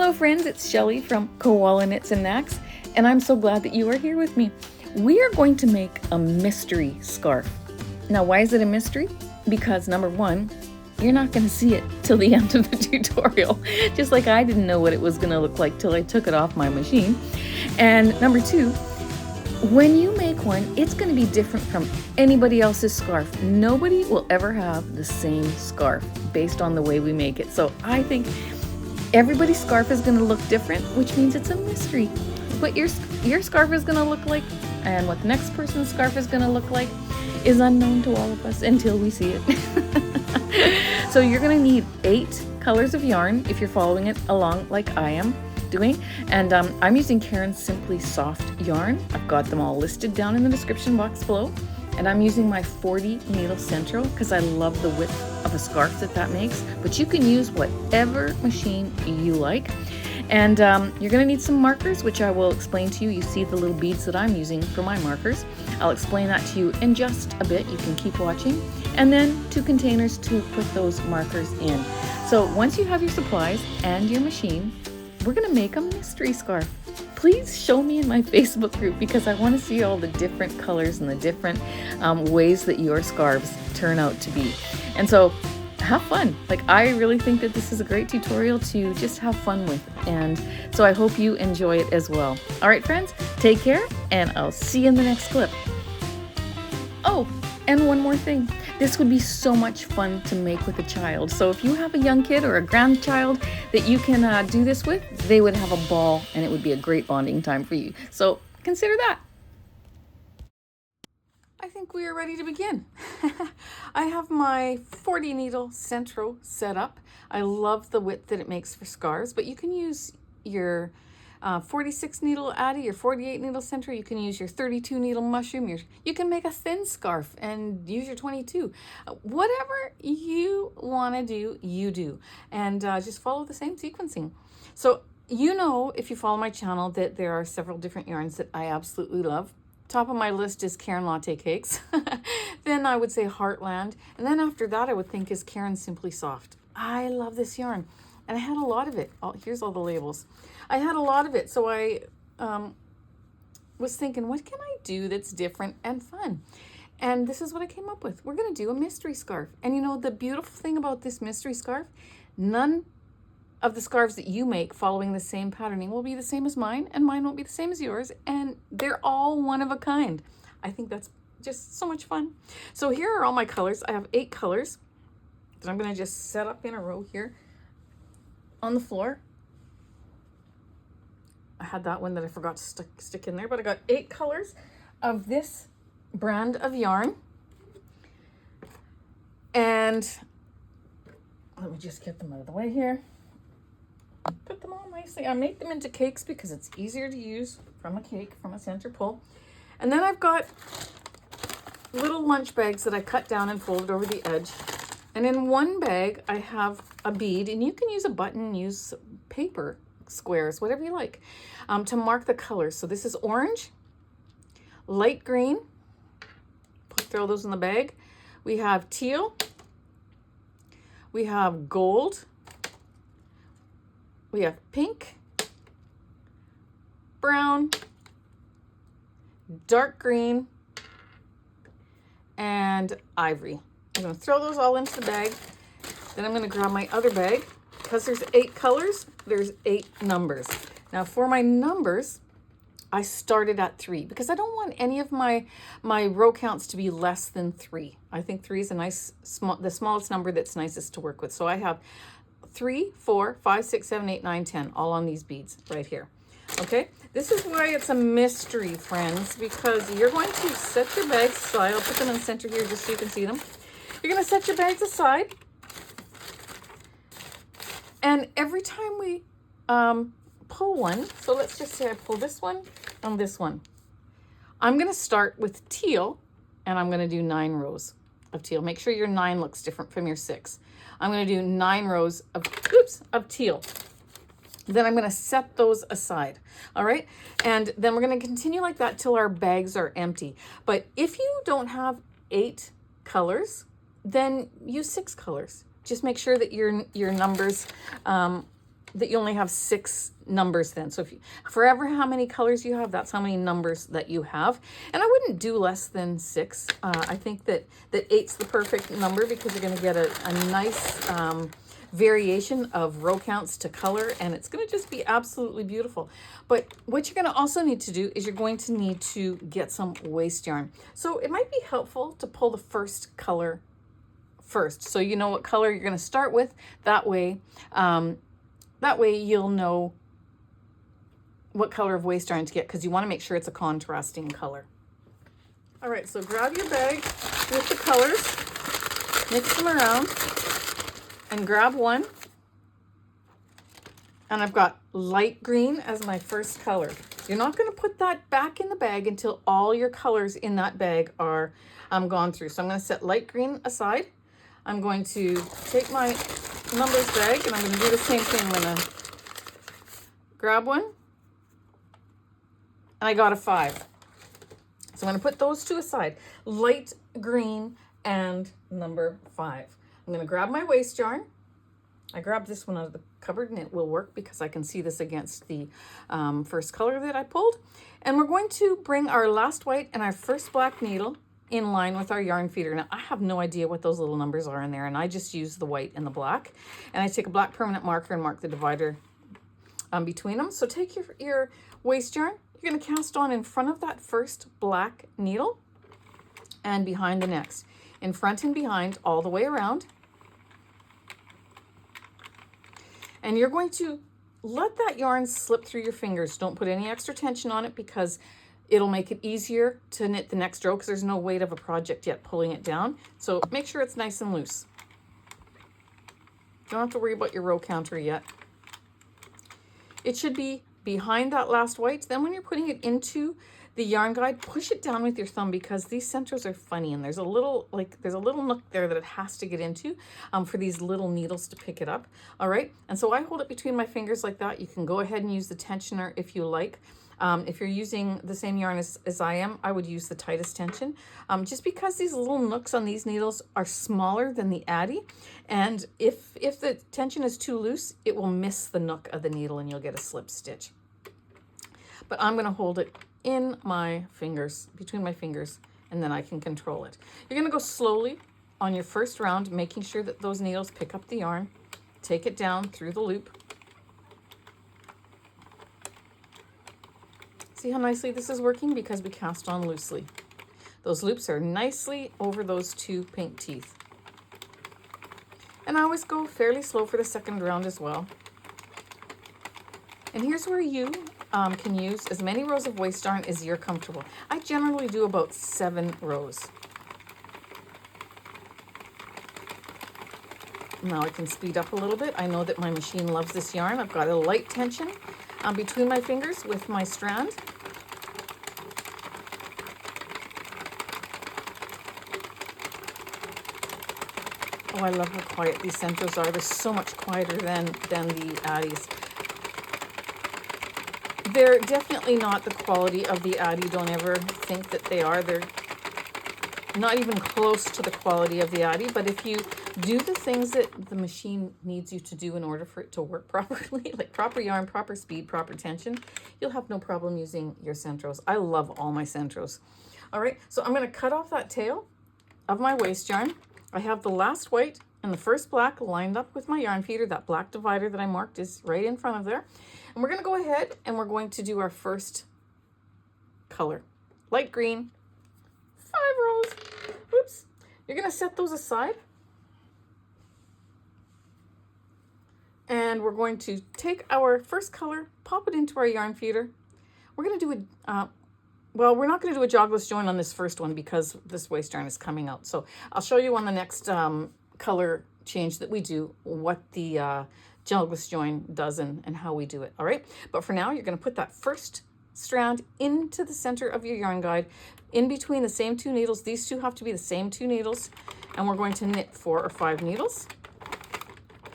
Hello friends, it's Shelley from Koala Knits and Knacks, and I'm so glad that you are here with me. We are going to make a mystery scarf. Now, why is it a mystery? Because number one, you're not going to see it till the end of the tutorial, just like I didn't know what it was going to look like till I took it off my machine. And number two, when you make one, it's going to be different from anybody else's scarf. Nobody will ever have the same scarf based on the way we make it. So I think everybody's scarf is going to look different, which means it's a mystery. What your scarf is going to look like and what the next person's scarf is going to look like is unknown to all of us until we see it. So you're going to need 8 colors of yarn if you're following it along like I am doing. And I'm using Caron's Simply Soft yarn. I've got them all listed down in the description box below. And I'm using my 40 Needle Sentro because I love the width of a scarf that makes. But you can use whatever machine you like. And you're going to need some markers, which I will explain to you. You see the little beads that I'm using for my markers. I'll explain that to you in just a bit. You can keep watching. And then 2 containers to put those markers in. So once you have your supplies and your machine, we're going to make a mystery scarf. Please show me in my Facebook group because I want to see all the different colors and the different ways that your scarves turn out to be. And so have fun. Like, I really think that this is a great tutorial to just have fun with. And so I hope you enjoy it as well. All right, friends, take care and I'll see you in the next clip. Oh, and one more thing. This would be so much fun to make with a child. So if you have a young kid or a grandchild that you can do this with, they would have a ball and it would be a great bonding time for you. So consider that. I think we are ready to begin. I have my 40 Needle Sentro set up. I love the width that it makes for scarves, but you can use your 46 needle Addi, your 48 needle Sentro. You can use your 32 needle mushroom. You can make a thin scarf and use your 22. Whatever you want to do, you do. And just follow the same sequencing. So you know, if you follow my channel, that there are several different yarns that I absolutely love. Top of my list is Caron Latte Cakes. Then I would say Heartland. And then after that, I would think is Caron Simply Soft. I love this yarn. And I had a lot of it. Oh, here's all the labels. I had a lot of it. So I was thinking, what can I do that's different and fun? And this is what I came up with. We're going to do a mystery scarf. And you know, the beautiful thing about this mystery scarf, none of the scarves that you make following the same patterning will be the same as mine, and mine won't be the same as yours, and they're all one of a kind. I think that's just so much fun. So here are all my colors. I have 8 colors that I'm going to just set up in a row here on the floor. I had that one that I forgot to stick in there, but I got 8 colors of this brand of yarn. And let me just get them out of the way here. Put them all nicely. I make them into cakes because it's easier to use from a cake, from a center pull. And then I've got little lunch bags that I cut down and folded over the edge. And in one bag, I have a bead, and you can use a button, use paper squares, whatever you like, to mark the colors. So this is orange, light green, throw those in the bag. We have teal, we have gold, we have pink, brown, dark green, and ivory. I'm going to throw those all into the bag. Then I'm going to grab my other bag. Because there's 8 colors, there's 8 numbers. Now for my numbers, I started at 3 because I don't want any of my row counts to be less than 3. I think 3 is a nice, the smallest number that's nicest to work with. So I have 3, 4, 5, 6, 7, 8, 9, 10, all on these beads right here. Okay, this is why it's a mystery, friends, because you're going to set your bags aside. I'll put them in the center here just so you can see them. You're going to set your bags aside. And every time we pull one, so let's just say I pull this one and this one, I'm going to start with teal, and I'm going to do 9 rows of teal. Make sure your 9 looks different from your 6. I'm going to do 9 rows of teal. Then I'm going to set those aside. All right. And then we're going to continue like that till our bags are empty. But if you don't have 8 colors, then use 6 colors. Just make sure that your numbers that you only have 6 numbers then. So if you, forever how many colors you have, that's how many numbers that you have. And I wouldn't do less than 6. I think that 8's the perfect number because you're going to get a nice variation of row counts to color, and it's going to just be absolutely beautiful. But what you're going to also need to do is you're going to need to get some waste yarn. So it might be helpful to pull the first color first, so you know what color you're going to start with. That way you'll know what color of waste yarn to get, because you want to make sure it's a contrasting color. All right, so grab your bag with the colors, mix them around, and grab one. And I've got light green as my first color. You're not going to put that back in the bag until all your colors in that bag are gone through. So I'm going to set light green aside. I'm going to take my numbers bag and I'm going to do the same thing. I'm going to grab one, and I got a 5. So I'm going to put those 2 aside, light green and number 5. I'm going to grab my waste yarn. I grabbed this one out of the cupboard and it will work because I can see this against the first color that I pulled. And we're going to bring our last white and our first black needle in line with our yarn feeder. Now, I have no idea what those little numbers are in there, and I just use the white and the black. And I take a black permanent marker and mark the divider between them. So take your waste yarn. You're going to cast on in front of that first black needle and behind the next. In front and behind all the way around. And you're going to let that yarn slip through your fingers. Don't put any extra tension on it because it'll make it easier to knit the next row, because there's no weight of a project yet pulling it down. So make sure it's nice and loose. Don't have to worry about your row counter yet. It should be behind that last white. Then when you're putting it into the yarn guide, push it down with your thumb, because these centros are funny, and there's a little nook there that it has to get into for these little needles to pick it up. All right, and so I hold it between my fingers like that. You can go ahead and use the tensioner if you like. If you're using the same yarn as I am, I would use the tightest tension, just because these little nooks on these needles are smaller than the Addi, and if the tension is too loose, it will miss the nook of the needle and you'll get a slip stitch. But I'm going to hold it in my fingers, between my fingers, and then I can control it. You're going to go slowly on your first round, making sure that those needles pick up the yarn. Take it down through the loop. See how nicely this is working? Because we cast on loosely. Those loops are nicely over those 2 pink teeth. And I always go fairly slow for the second round as well. And here's where you can use as many rows of waste yarn as you're comfortable. I generally do about 7 rows. Now I can speed up a little bit. I know that my machine loves this yarn. I've got a light tension between my fingers with my strand. Oh, I love how quiet these centros are. They're so much quieter than the Addis. They're definitely not the quality of the Addi. Don't ever think that they are. They're not even close to the quality of the Addi. But if you do the things that the machine needs you to do in order for it to work properly, like proper yarn, proper speed, proper tension, you'll have no problem using your centros. I love all my centros. All right, so I'm going to cut off that tail of my waste yarn. I have the last white and the first black lined up with my yarn feeder. That black divider that I marked is right in front of there. And we're going to go ahead and we're going to do our first color. Light green, 5 rows. Oops. You're going to set those aside. And we're going to take our first color, pop it into our yarn feeder. We're going to do a, well, we're not going to do a jogless join on this first one because this waste yarn is coming out. So I'll show you on the next color change that we do what the jogless join does and how we do it. All right. But for now, you're going to put that first strand into the center of your yarn guide, in between the same 2 needles. These 2 have to be the same 2 needles, and we're going to knit 4 or 5 needles.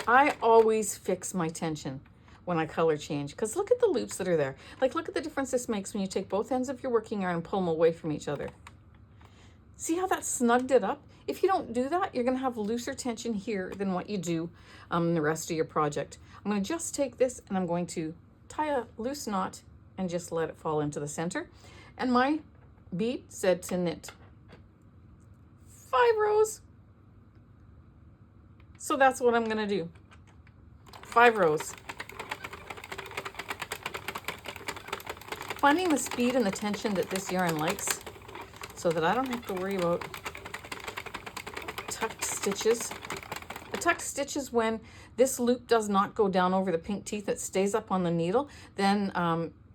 I always fix my tension when I color change, because look at the loops that are there. Like, look at the difference this makes when you take both ends of your working yarn and pull them away from each other. See how that snugged it up? If you don't do that, you're gonna have looser tension here than what you do the rest of your project. I'm gonna just take this and I'm going to tie a loose knot and just let it fall into the center. And my bead said to knit 5 rows. So that's what I'm gonna do. 5 rows. Finding the speed and the tension that this yarn likes so that I don't have to worry about tucked stitches. A tucked stitch is when this loop does not go down over the pink teeth, it stays up on the needle, then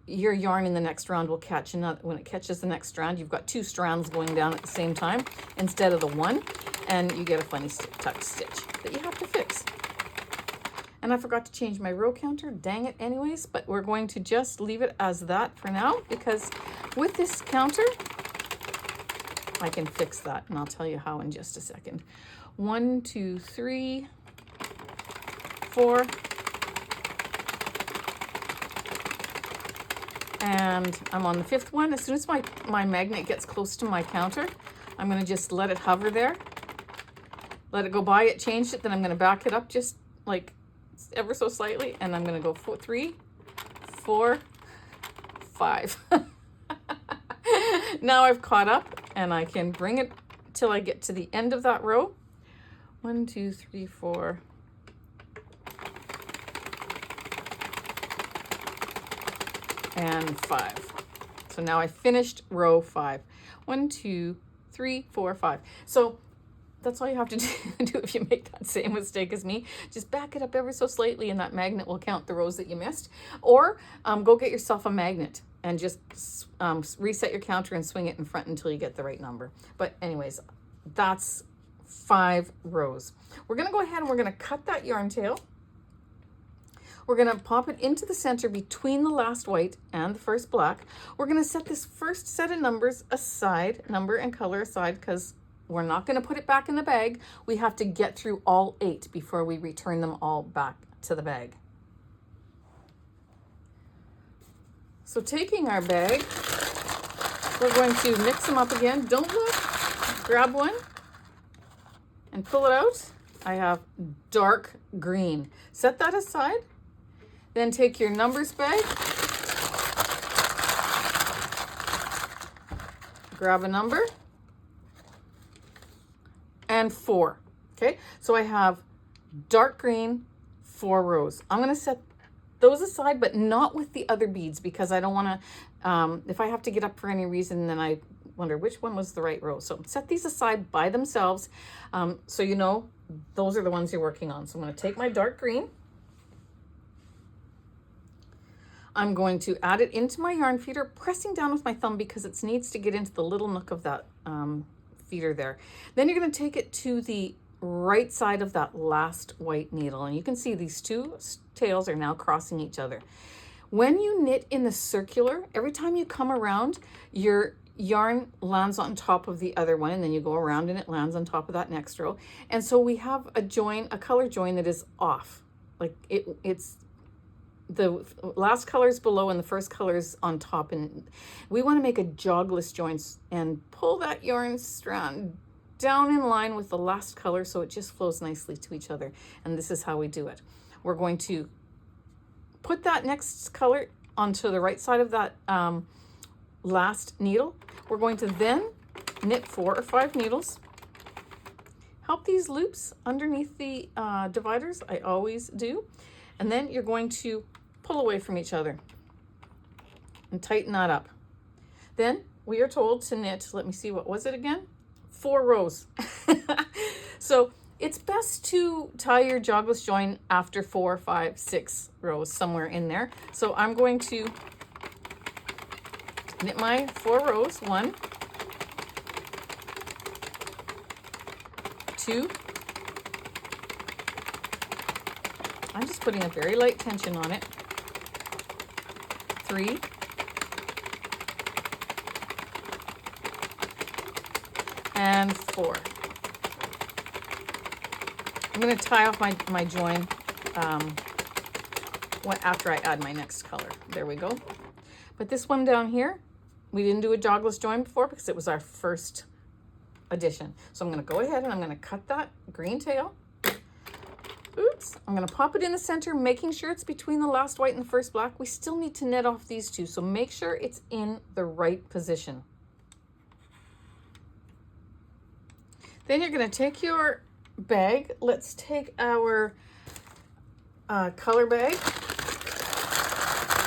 your yarn in the next round will catch. And when it catches the next strand, you've got 2 strands going down at the same time instead of the one, and you get a funny tucked stitch that you have to fix. And I forgot to change my row counter, dang it anyways, but we're going to just leave it as that for now, because with this counter, I can fix that, and I'll tell you how in just a second. 1, 2, 3, 4, and I'm on the 5th one. As soon as my magnet gets close to my counter, I'm gonna just let it hover there, let it go by. It changed it, then I'm gonna back it up just like ever so slightly, and I'm gonna go 3, 4, 5. Now I've caught up, and I can bring it till I get to the end of that row. 1, 2, 3, 4. And 5. So now I finished row 5. 1, 2, 3, 4, 5. So that's all you have to do if you make that same mistake as me. Just back it up ever so slightly, and that magnet will count the rows that you missed. Or go get yourself a magnet and just reset your counter and swing it in front until you get the right number. But anyways, that's 5 rows. We're gonna go ahead and we're gonna cut that yarn tail. We're gonna pop it into the center between the last white and the first black. We're gonna set this first set of numbers aside, number and color aside, because we're not gonna put it back in the bag. We have to get through all 8 before we return them all back to the bag. So taking our bag, we're going to mix them up again. Don't look, grab one and pull it out. I have dark green. Set that aside. Then take your numbers bag, grab a number, and 4. Okay, so I have dark green, 4 rows. I'm gonna set those aside, but not with the other beads, because I don't wanna, if I have to get up for any reason, then I wonder which one was the right row. So set these aside by themselves, so you know those are the ones you're working on. So I'm gonna take my dark green, I'm going to add it into my yarn feeder, pressing down with my thumb because it needs to get into the little nook of that feeder there. Then you're going to take it to the right side of that last white needle, and you can see these 2 tails are now crossing each other. When you knit in the circular, every time you come around, your yarn lands on top of the other one, and then you go around and it lands on top of that next row. And so we have a join, a color join that is off. Like it's the last color is below and the first color is on top, and we want to make a jogless joint and pull that yarn strand down in line with the last color so it just flows nicely to each other. And this is how we do it. We're going to put that next color onto the right side of that last needle. We're going to then knit 4 or 5 needles. Help these loops underneath the dividers, I always do. And then you're going to pull away from each other and tighten that up. Then we are told to knit, let me see, what was it again? 4 rows. So it's best to tie your jogless join after 4, 5, 6 rows, somewhere in there. So I'm going to knit my 4 rows. 1, 2, I'm just putting a very light tension on it. 3, and 4. I'm going to tie off my join after I add my next color. There we go. But this one down here, we didn't do a jogless join before because it was our first addition. So I'm going to go ahead and I'm going to cut that green tail. Oops, I'm going to pop it in the center, making sure it's between the last white and the first black. We still need to knit off these two, so make sure it's in the right position. Then you're going to take your bag. Let's take our color bag.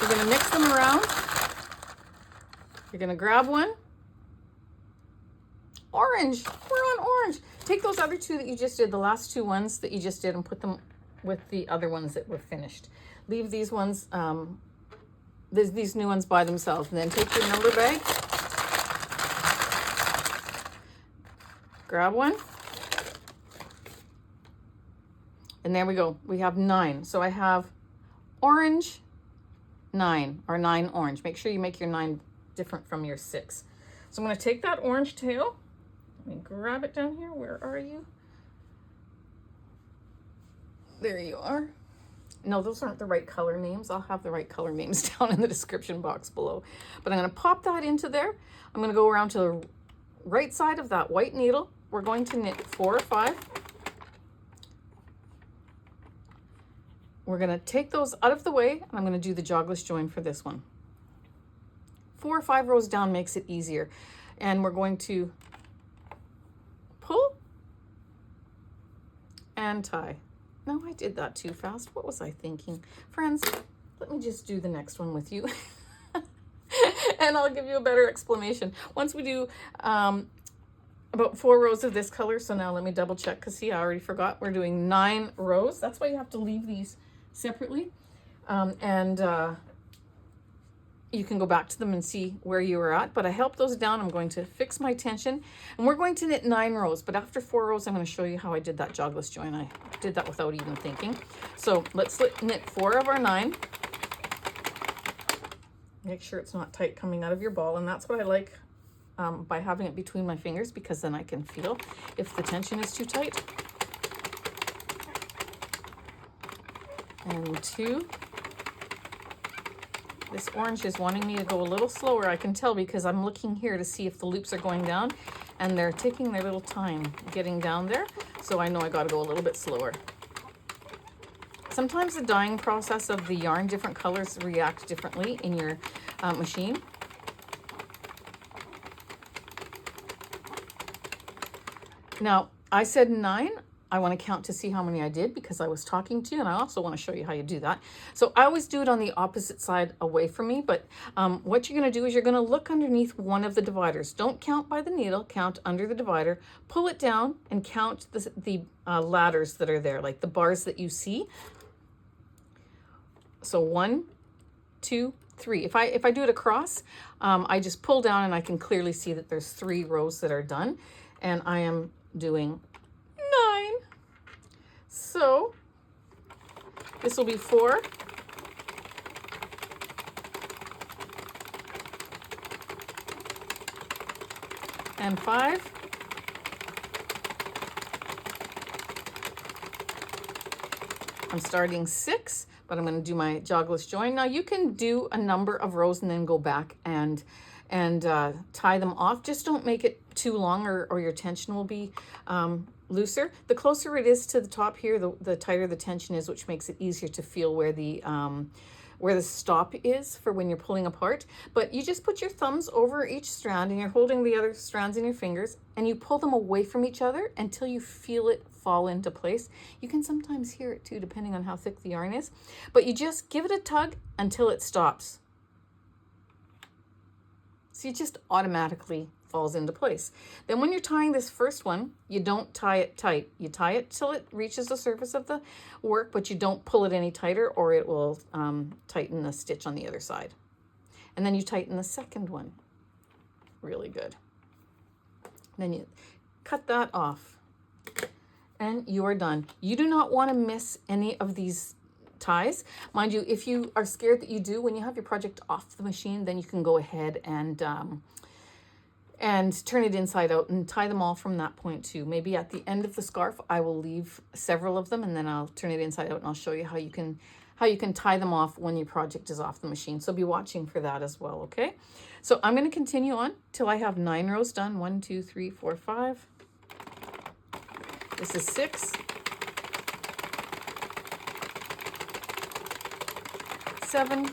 You're going to mix them around. You're going to grab one. Orange. We're on orange. Take those other two that you just did, the last two ones that you just did, and put them with the other ones that were finished. Leave these ones, these new ones by themselves. And then take your number bag. Grab one. And there we go. We have 9. So I have orange 9, or 9 orange. Make sure you make your 9 different from your 6. So I'm going to take that orange tail. Let me grab it down here. Where are you? There you are. No, those aren't the right color names. I'll have the right color names down in the description box below. But I'm going to pop that into there. I'm going to go around to the right side of that white needle. We're going to knit 4 or 5. We're going to take those out of the way, and I'm going to do the jogless join for this one. 4 or 5 rows down makes it easier. And we're going to pull and tie. No, I did that too fast. What was I thinking? Friends, let me just do the next one with you. And I'll give you a better explanation. Once we do about 4 rows of this color, so now let me double check, because see, I already forgot. We're doing 9 rows. That's why you have to leave these separately. You can go back to them and see where you were at, but I helped those down. I'm going to fix my tension, and we're going to knit 9 rows, but after 4 rows, I'm going to show you how I did that jogless join. I did that without even thinking. So let's knit 4 of our 9. Make sure it's not tight coming out of your ball, and that's what I like by having it between my fingers, because then I can feel if the tension is too tight. And 2. This orange is wanting me to go a little slower. I can tell because I'm looking here to see if the loops are going down, and they're taking their little time getting down there. So I know I got to go a little bit slower. Sometimes the dyeing process of the yarn, different colors react differently in your machine. Now, I said 9. I want to count to see how many I did because I was talking to you, and I also want to show you how you do that. So I always do it on the opposite side away from me, but what you're going to do is you're going to look underneath one of the dividers. Don't count by the needle, count under the divider, pull it down and count the ladders that are there, like the bars that you see. So 1, 2, 3. If I do it across, I just pull down and I can clearly see that there's 3 rows that are done, and I am doing 9. So this will be 4. And 5. I'm starting 6, but I'm going to do my jogless join. Now you can do a number of rows and then go back and tie them off. Just don't make it too long, or your tension will be looser. The closer it is to the top here, the tighter the tension is, which makes it easier to feel where the stop is for when you're pulling apart. But you just put your thumbs over each strand, and you're holding the other strands in your fingers, and you pull them away from each other until you feel it fall into place. You can sometimes hear it too, depending on how thick the yarn is, but you just give it a tug until it stops. So it just automatically falls into place. Then when you're tying this first one, you don't tie it tight. You tie it till it reaches the surface of the work, but you don't pull it any tighter, or it will tighten the stitch on the other side. And then you tighten the second one. Really good. Then you cut that off, and you are done. You do not want to miss any of these ties. Mind you, if you are scared that you do, when you have your project off the machine, then you can go ahead and turn it inside out and tie them all from that point too. Maybe at the end of the scarf, I will leave several of them, and then I'll turn it inside out and I'll show you how you can tie them off when your project is off the machine. So be watching for that as well, okay? So I'm going to continue on till I have 9 rows done. 1, 2, 3, 4, 5. This is 6, 7,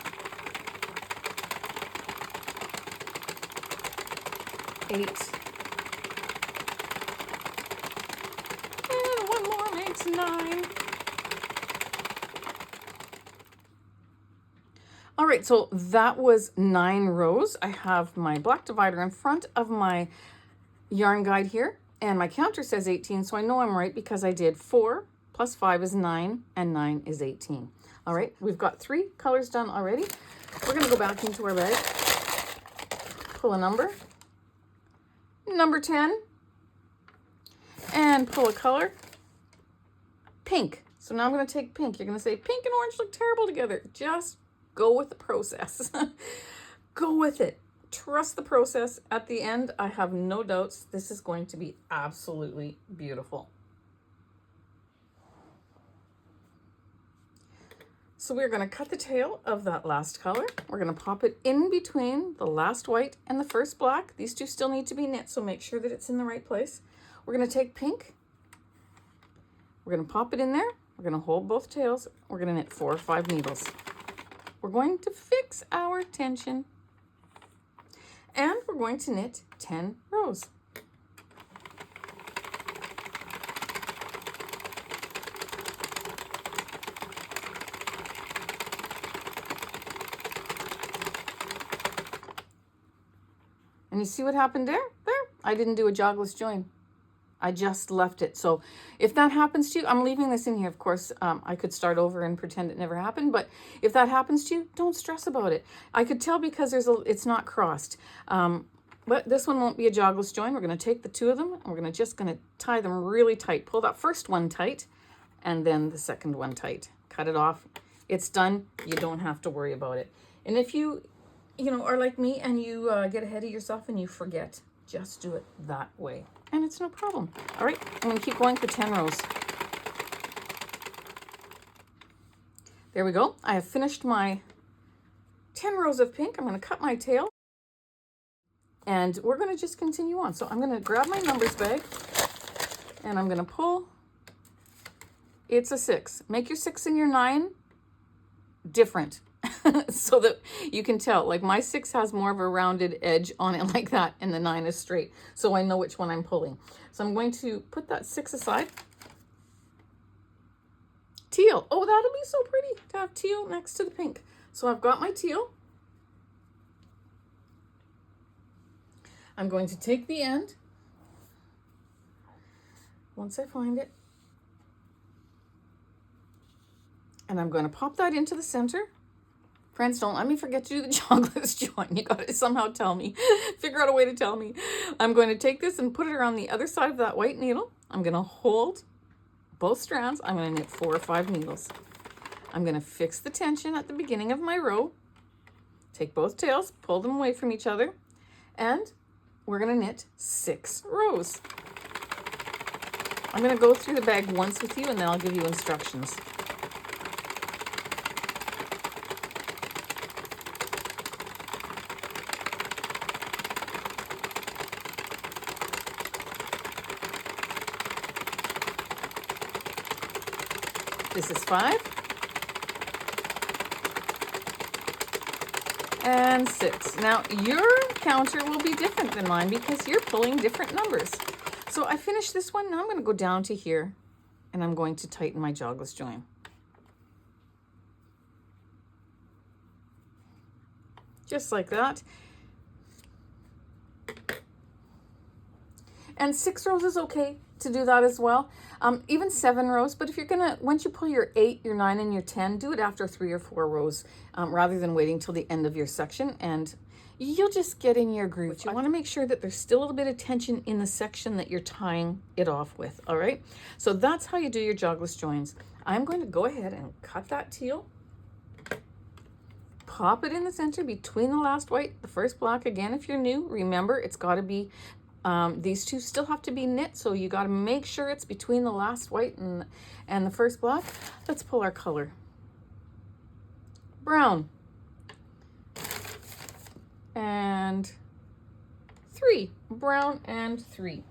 8, and one more makes 9. All right, so that was 9 rows. I have my black divider in front of my yarn guide here, and my counter says 18, so I know I'm right because I did 4 plus 5 is 9, and 9 is 18. All right, we've got 3 colors done already. We're gonna go back into our bag, pull a number, number 10, and pull a color, pink. So now I'm gonna take pink. You're gonna say, pink and orange look terrible together. Just go with the process. Go with it. Trust the process. At the end, I have no doubts this is going to be absolutely beautiful. So we're going to cut the tail of that last color. We're going to pop it in between the last white and the first black. These two still need to be knit, so make sure that it's in the right place. We're going to take pink. We're going to pop it in there. We're going to hold both tails. We're going to knit 4 or 5 needles. We're going to fix our tension. And we're going to knit 10 rows. And you see what happened there? There, I didn't do a jogless join. I just left it. So if that happens to you, I'm leaving this in here. Of course, I could start over and pretend it never happened, but if that happens to you, don't stress about it. I could tell because it's not crossed. But this one won't be a jogless join. We're going to take the 2 of them and we're just going to tie them really tight. Pull that first one tight and then the second one tight. Cut it off. It's done. You don't have to worry about it. And if you are like me and you get ahead of yourself and you forget, just do it that way. And it's no problem. All right, I'm going to keep going for 10 rows. There we go. I have finished my 10 rows of pink. I'm going to cut my tail. And we're going to just continue on. So I'm going to grab my numbers bag and I'm going to pull. It's a 6. Make your 6 and your 9 different so that you can tell. Like my 6 has more of a rounded edge on it like that, and the 9 is straight. So I know which one I'm pulling. So I'm going to put that 6 aside. Teal. Oh, that'll be so pretty to have teal next to the pink. So I've got my teal. I'm going to take the end, once I find it, and I'm going to pop that into the center. Friends, don't let me forget to do the jogless join. You got to somehow tell me, figure out a way to tell me. I'm going to take this and put it around the other side of that white needle. I'm going to hold both strands. I'm going to knit 4 or 5 needles. I'm going to fix the tension at the beginning of my row. Take both tails, pull them away from each other, and we're going to knit 6 rows. I'm going to go through the bag once with you and then I'll give you instructions. This is 5 and 6. Now your counter will be different than mine because you're pulling different numbers. So I finished this one. Now I'm going to go down to here and I'm going to tighten my jogless join. Just like that. And 6 rows is okay to do that as well. Even 7 rows, but if you're gonna, once you pull your 8, your 9, and your 10, do it after 3 or 4 rows rather than waiting till the end of your section, and you'll just get in your groove. You want to make sure that there's still a little bit of tension in the section that you're tying it off with, all right? So that's how you do your jogless joins. I'm going to go ahead and cut that teal, pop it in the center between the last white, the first black. Again, if you're new, remember it's got to be these two still have to be knit, so you got to make sure it's between the last white and the first black. Let's pull our color. Brown. And 3. Brown and 3.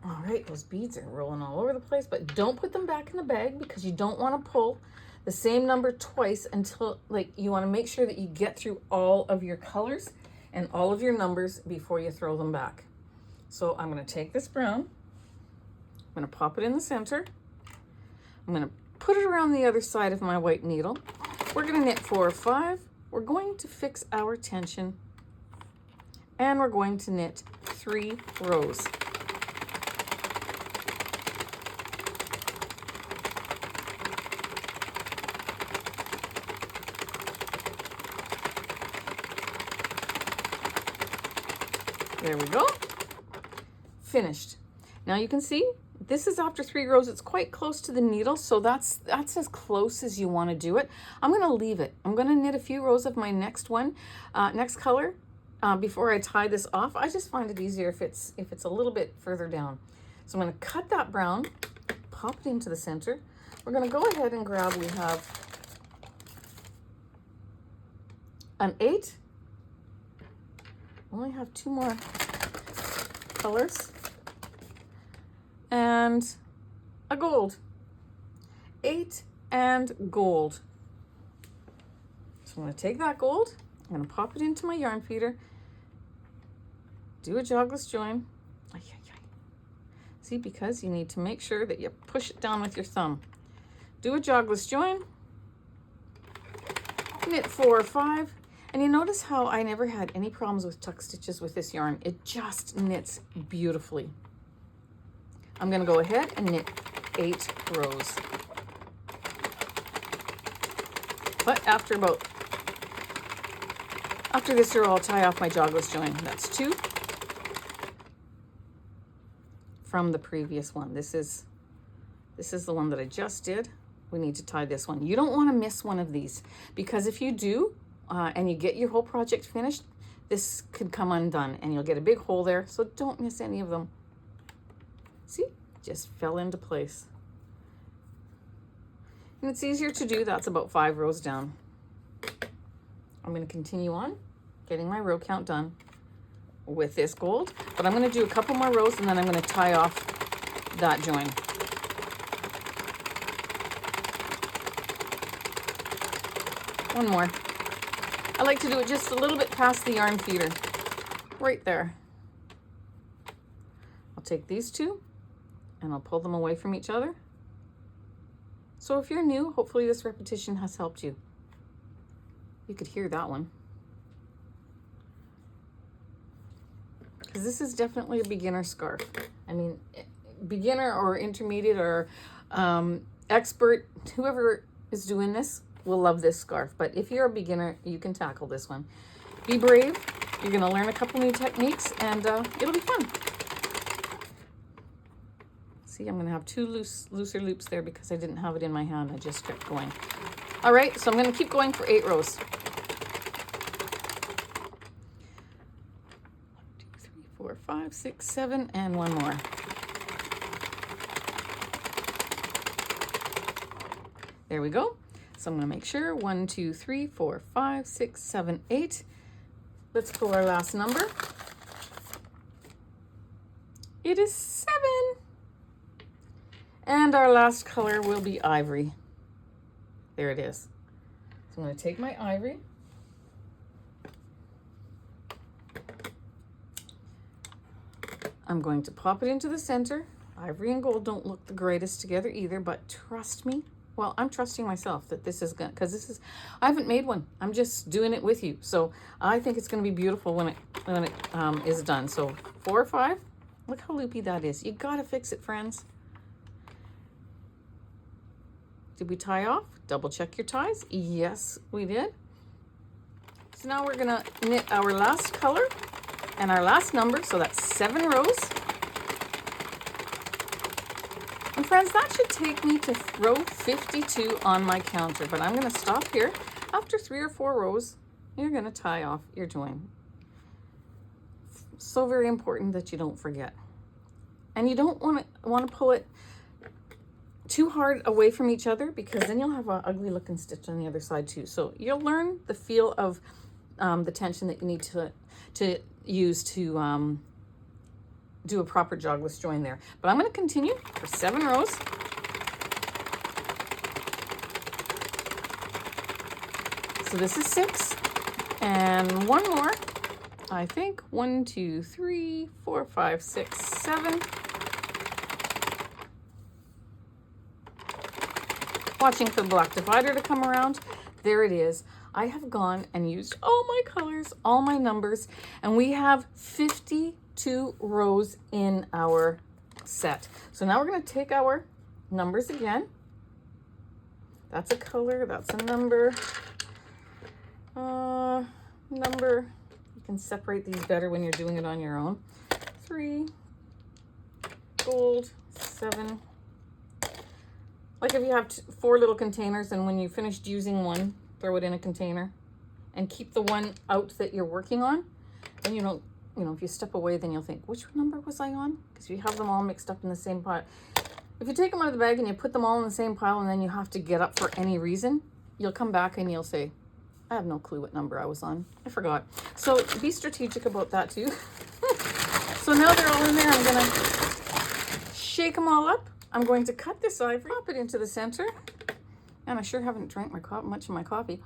All right, those beads are rolling all over the place, but don't put them back in the bag because you don't want to pull the same number twice until, like, you want to make sure that you get through all of your colors and all of your numbers before you throw them back. So I'm going to take this brown, I'm going to pop it in the center, I'm going to put it around the other side of my white needle. We're going to knit 4 or 5. We're going to fix our tension, and we're going to knit 3 rows. There we go. Finished. Now you can see this is after 3 rows. It's quite close to the needle, so that's as close as you want to do it. I'm going to leave it. I'm going to knit a few rows of my next one, next color, before I tie this off. I just find it easier if it's a little bit further down. So I'm going to cut that brown, pop it into the center. We're going to go ahead and grab, we have an 8. Only have 2 more colors, and a gold. 8 and gold. So I'm going to take that gold, I'm going to pop it into my yarn feeder, do a jogless join. See, because you need to make sure that you push it down with your thumb. Do a jogless join, knit 4 or 5. And you notice how I never had any problems with tuck stitches with this yarn. It just knits beautifully. I'm going to go ahead and knit 8 rows. But after this row, I'll tie off my jogless join. That's 2 from the previous one. This is the one that I just did. We need to tie this one. You don't want to miss one of these, because if you do, and you get your whole project finished, this could come undone and you'll get a big hole there. So don't miss any of them. See, just fell into place. And it's easier to do. That's about 5 rows down. I'm going to continue on getting my row count done with this gold, but I'm going to do a couple more rows and then I'm going to tie off that join. One more. I like to do it just a little bit past the yarn feeder, right there. I'll take these 2 and I'll pull them away from each other. So if you're new, hopefully this repetition has helped you. You could hear that one. Because this is definitely a beginner scarf. I mean, beginner or intermediate or expert, whoever is doing this will love this scarf. But if you're a beginner, you can tackle this one. Be brave. You're going to learn a couple new techniques, and it'll be fun. See, I'm going to have 2 looser loops there because I didn't have it in my hand. I just kept going. All right, so I'm going to keep going for 8 rows. 1, 2, 3, 4, 5, 6, 7, and 1 more. There we go. So I'm going to make sure 1, 2, 3, 4, 5, 6, 7, 8. Let's pull our last number. It is 7. And our last color will be ivory. There it is. So I'm going to take my ivory. I'm going to pop it into the center. Ivory and gold don't look the greatest together either, but trust me. Well, I'm trusting myself that this is gonna, because I haven't made one. I'm just doing it with you. So I think it's gonna be beautiful when it is done. So 4 or 5, look how loopy that is. You gotta fix it, friends. Did we tie off? Double check your ties. Yes, we did. So now we're gonna knit our last color and our last number. So that's 7 rows. And friends, that should take me to row 52 on my counter, but I'm going to stop here. After 3 or 4 rows, you're going to tie off your join. So very important that you don't forget. And you don't want to pull it too hard away from each other, because then you'll have an ugly looking stitch on the other side too. So you'll learn the feel of the tension that you need to use to do a proper jogless join there. But I'm going to continue for 7 rows. So this is 6 and 1 more. I think 1, 2, 3, 4, 5, 6, 7. Watching for the black divider to come around. There it is. I have gone and used all my colors, all my numbers, and we have 52 rows in our set. So now we're going to take our numbers again. That's a color, that's a number. Number, you can separate these better when you're doing it on your own. 3, gold, 7. Like if you have 4 little containers and when you finished using one, throw it in a container and keep the one out that you're working on. Then you don't, you know, if you step away, then you'll think, which number was I on? Because you have them all mixed up in the same pile. If you take them out of the bag and you put them all in the same pile and then you have to get up for any reason, you'll come back and you'll say, I have no clue what number I was on. I forgot. So be strategic about that too. So now they're all in there. I'm gonna shake them all up. I'm going to cut this ivory, pop it into the center. And I sure haven't drank much of my coffee.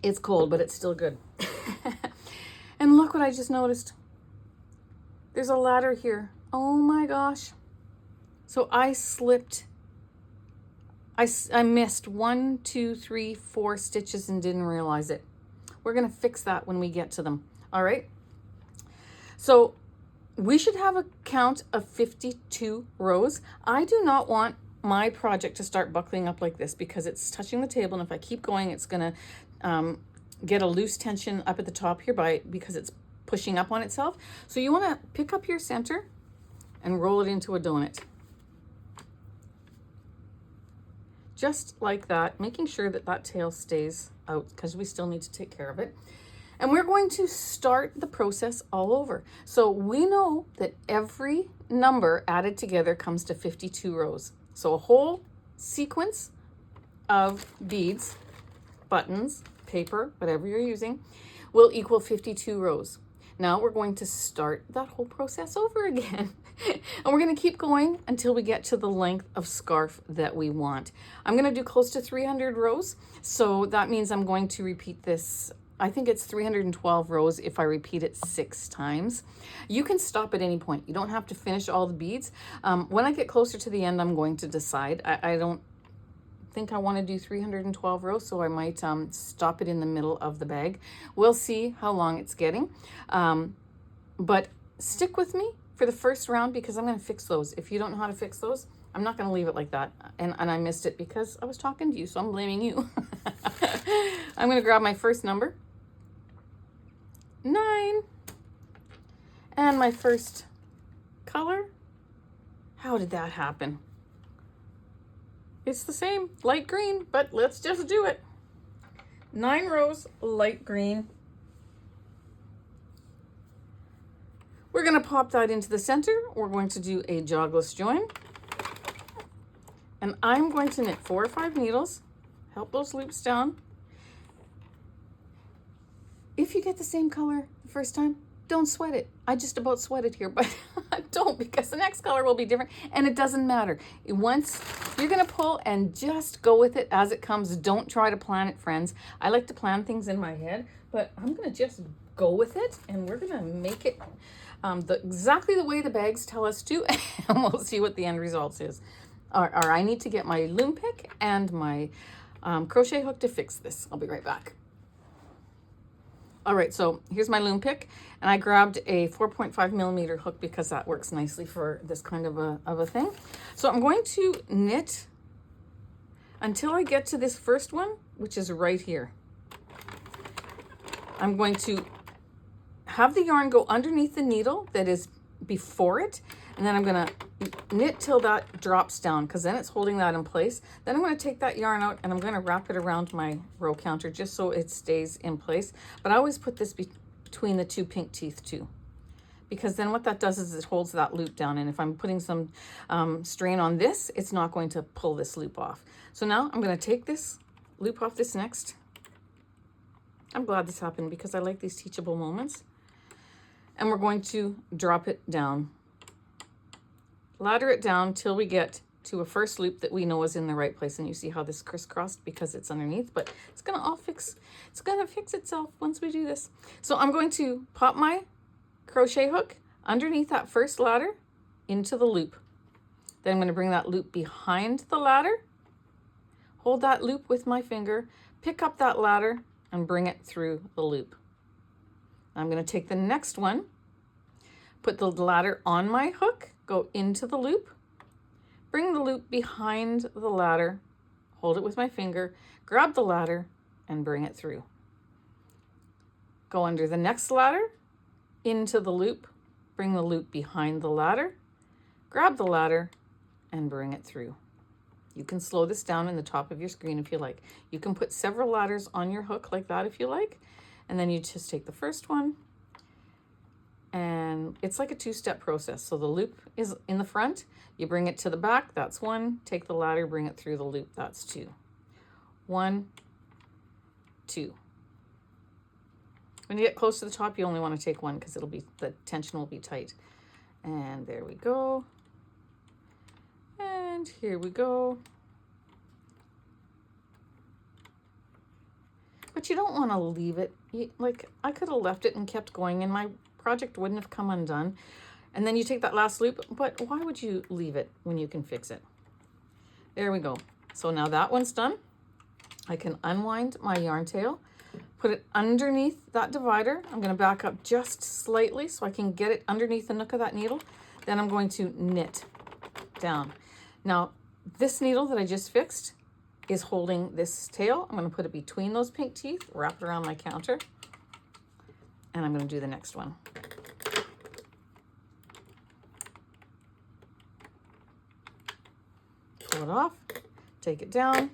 It's cold, but it's still good. And look what I just noticed. There's a ladder here. Oh my gosh. So I slipped. I missed 1, 2, 3, 4 stitches and didn't realize it. We're going to fix that when we get to them. All right. So we should have a count of 52 rows. I do not want my project to start buckling up like this because it's touching the table, and if I keep going, it's going to get a loose tension up at the top here because it's pushing up on itself. So you want to pick up your center and roll it into a donut. Just like that, making sure that that tail stays out because we still need to take care of it. And we're going to start the process all over. So we know that every number added together comes to 52 rows. So a whole sequence of beads, buttons, paper, whatever you're using, will equal 52 rows. Now we're going to start that whole process over again. And we're going to keep going until we get to the length of scarf that we want. I'm going to do close to 300 rows. So that means I'm going to repeat this. I think it's 312 rows if I repeat it 6 times. You can stop at any point. You don't have to finish all the beads. When I get closer to the end, I'm going to decide. I don't think I want to do 312 rows, so I might stop it in the middle of the bag. We'll see how long it's getting. But stick with me for the first round because I'm going to fix those. If you don't know how to fix those, I'm not going to leave it like that. And I missed it because I was talking to you, so I'm blaming you. I'm going to grab my first number. 9. And my first color. How did that happen? It's the same, light green, but let's just do it. 9 rows, light green. We're going to pop that into the center. We're going to do a jogless join. And I'm going to knit 4 or 5 needles, help those loops down. If you get the same color the first time, don't sweat it. I just about sweated here, but don't, because the next color will be different and it doesn't matter. Once you're going to pull and just go with it as it comes. Don't try to plan it, friends. I like to plan things in my head, but I'm going to just go with it and we're going to make it exactly the way the bags tell us to, and we'll see what the end result is. Or I need to get my loom pick and my crochet hook to fix this. I'll be right back. All right, so here's my loom pick, and I grabbed a 4.5 millimeter hook because that works nicely for this kind of a thing. So I'm going to knit until I get to this first one, which is right here. I'm going to have the yarn go underneath the needle that is before it, and then I'm going to knit till that drops down because then it's holding that in place. Then I'm going to take that yarn out and I'm going to wrap it around my row counter just so it stays in place. But I always put this between the 2 pink teeth too, because then what that does is it holds that loop down, and if I'm putting some strain on this, it's not going to pull this loop off. So now I'm going to take this loop off this next. I'm glad this happened because I like these teachable moments. and we're going to drop it down. Ladder it down till we get to a first loop that we know is in the right place. And you see how this crisscrossed because it's underneath, but it's gonna all fix, it's gonna fix itself once we do this. So I'm going to pop my crochet hook underneath that first ladder into the loop. Then I'm gonna bring that loop behind the ladder, hold that loop with my finger, pick up that ladder and bring it through the loop. I'm gonna take the next one, put the ladder on my hook, go into the loop, bring the loop behind the ladder, hold it with my finger, grab the ladder and bring it through. Go under the next ladder, into the loop, bring the loop behind the ladder, grab the ladder and bring it through. You can slow this down in the top of your screen if you like. You can put several ladders on your hook like that if you like, and then you just take the first one, and it's like a two-step process. So the loop is in the front, you bring it to the back, that's one, take the ladder, bring it through the loop, that's two. 1, 2. When you get close to the top, you only want to take one because it'll be, the tension will be tight. And there we go. And here we go. But you don't want to leave it. Like, I could have left it and kept going and my project wouldn't have come undone. And then you take that last loop, but why would you leave it when you can fix it? There we go. So now that one's done. I can unwind my yarn tail, put it underneath that divider. I'm going to back up just slightly so I can get it underneath the nook of that needle. Then I'm going to knit down. Now, this needle that I just fixed is holding this tail. I'm going to put it between those pink teeth, wrap it around my counter, and I'm going to do the next one. Pull it off, take it down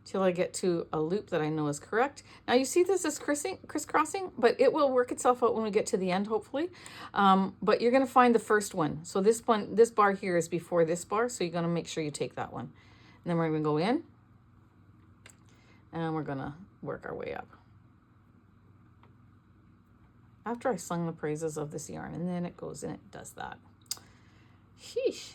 till I get to a loop that I know is correct. Now you see this is crisscrossing, but it will work itself out when we get to the end, hopefully. But you're gonna find the first one. So this one, this bar here is before this bar, so you're gonna make sure you take that one. And then we're gonna go in and we're gonna work our way up. After I sung the praises of this yarn, and then it goes in, it does that. Sheesh.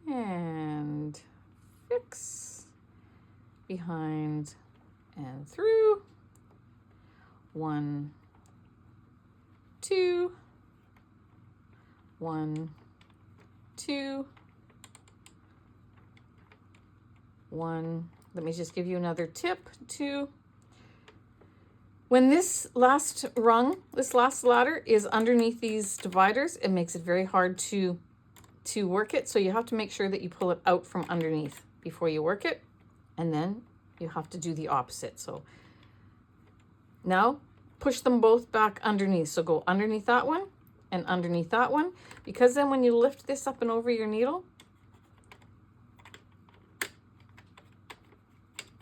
And fix, behind and through. 1, 2, 1, 2, 1. Let me just give you another tip too. When this last rung, this last ladder is underneath these dividers, it makes it very hard to work it. So you have to make sure that you pull it out from underneath before you work it. And then you have to do the opposite. So now push them both back underneath. So go underneath that one and underneath that one, because then when you lift this up and over your needle,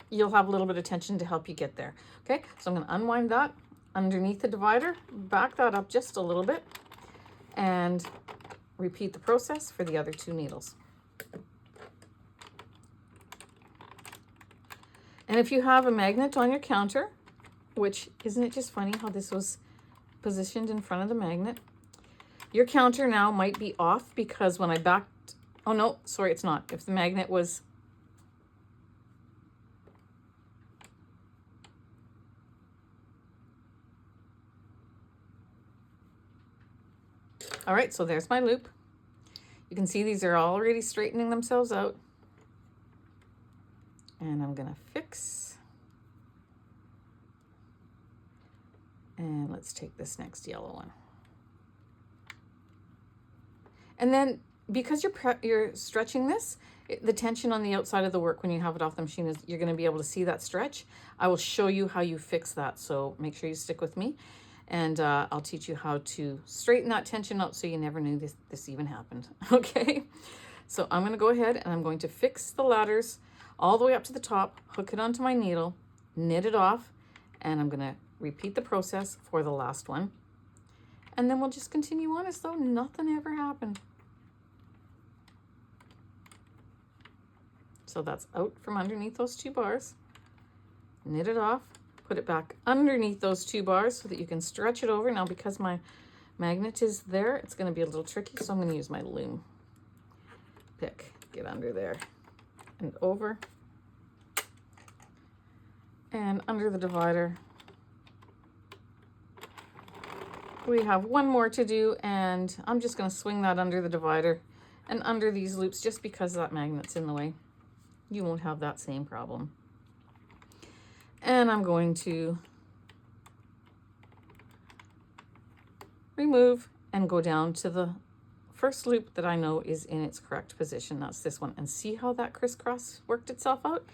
you'll have a little bit of tension to help you get there. Okay, so I'm going to unwind that underneath the divider, back that up just a little bit, and repeat the process for the other 2 needles. And if you have a magnet on your counter, which, isn't it just funny how this was positioned in front of the magnet? Your counter now might be off because when I backed, oh no, sorry, it's not. If the magnet was, all right, so there's my loop. You can see these are already straightening themselves out. And I'm gonna fix. And let's take this next yellow one. And then because you're stretching this, the tension on the outside of the work when you have it off the machine is you're gonna be able to see that stretch. I will show you how you fix that, so make sure you stick with me. And I'll teach you how to straighten that tension out so you never knew this even happened, okay? So I'm gonna go ahead and I'm going to fix the ladders all the way up to the top, hook it onto my needle, knit it off, and I'm gonna repeat the process for the last one. And then we'll just continue on as though nothing ever happened. So that's out from underneath those 2 bars. knit it off, put it back underneath those 2 bars so that you can stretch it over. Now, because my magnet is there, it's going to be a little tricky, so I'm going to use my loom pick. Get under there and over and under the divider. We have one more to do, and I'm just going to swing that under the divider and under these loops just because that magnet's in the way. You won't have that same problem. And I'm going to remove and go down to the first loop that I know is in its correct position. That's this one. And see how that crisscross worked itself out?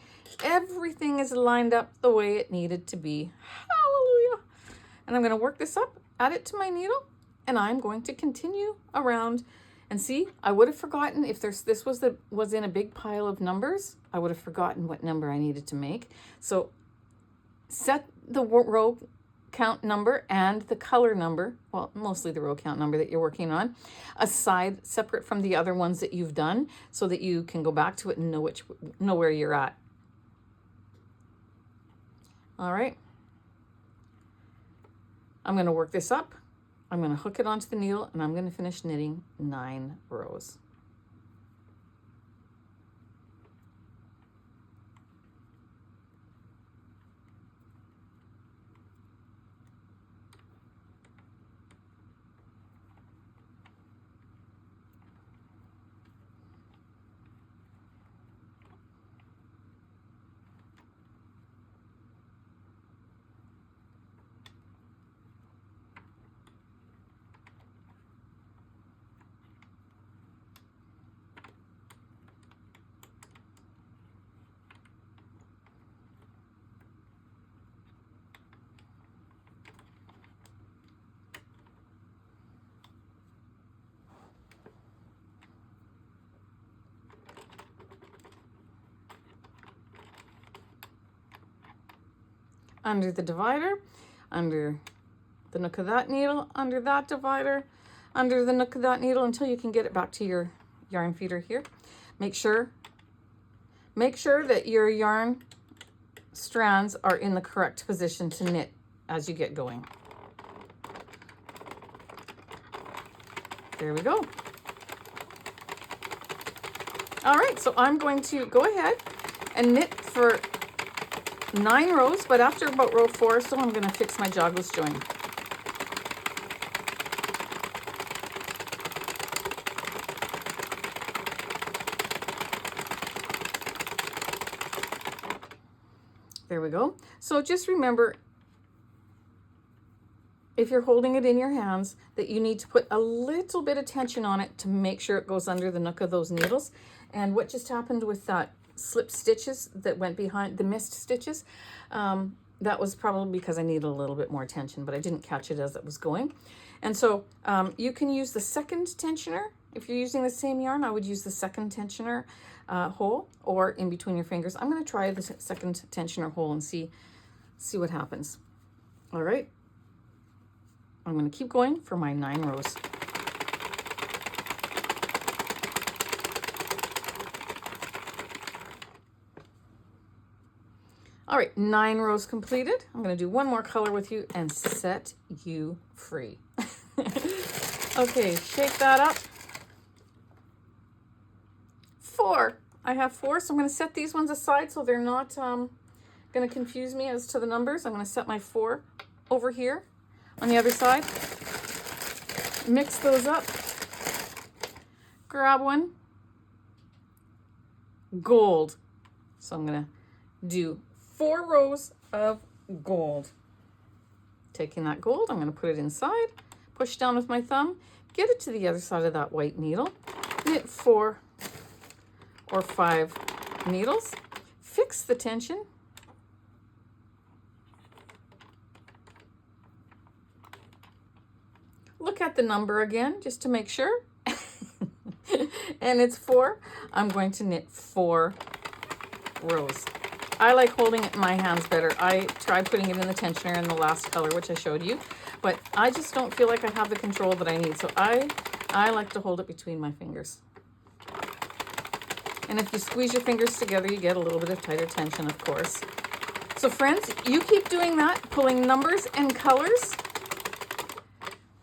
Everything is lined up the way it needed to be. Hallelujah. And I'm going to work this up, add it to my needle, and I'm going to continue around. And see, I would have forgotten if this was in a big pile of numbers, I would have forgotten what number I needed to make. So set the row count number and the color number, well, mostly the row count number that you're working on, aside, separate from the other ones that you've done, so that you can go back to it and know where you're at. All right. I'm going to work this up. I'm going to hook it onto the needle, and I'm going to finish knitting 9 rows. Under the divider, under the nook of that needle, under that divider, under the nook of that needle, until you can get it back to your yarn feeder here. Make sure that your yarn strands are in the correct position to knit as you get going. There we go. All right, so I'm going to go ahead and knit for 9 rows, but after about row 4, so I'm going to fix my jogless join. There we go. So just remember, if you're holding it in your hands, that you need to put a little bit of tension on it to make sure it goes under the nook of those needles. And what just happened with that slip stitches that went behind the missed stitches, that was probably because I needed a little bit more tension, but I didn't catch it as it was going. And so you can use the second tensioner. If you're using the same yarn, I would use the second tensioner hole, or in between your fingers. I'm going to try the second tensioner hole and see what happens. All right, I'm going to keep going for my 9 rows. All right, 9 rows completed. I'm going to do one more color with you and set you free. Okay, shake that up. 4. I have 4, so I'm going to set these ones aside so they're not going to confuse me as to the numbers. I'm going to set my 4 over here on the other side. Mix those up. Grab one. Gold. So I'm going to do 4 rows of gold. Taking that gold, I'm going to put it inside, push down with my thumb, get it to the other side of that white needle, knit 4 or 5 needles, fix the tension, look at the number again just to make sure, and it's 4. I'm going to knit 4 rows. I like holding it in my hands better. I tried putting it in the tensioner in the last color, which I showed you, but I just don't feel like I have the control that I need. So I like to hold it between my fingers. And if you squeeze your fingers together, you get a little bit of tighter tension, of course. So friends, you keep doing that, pulling numbers and colors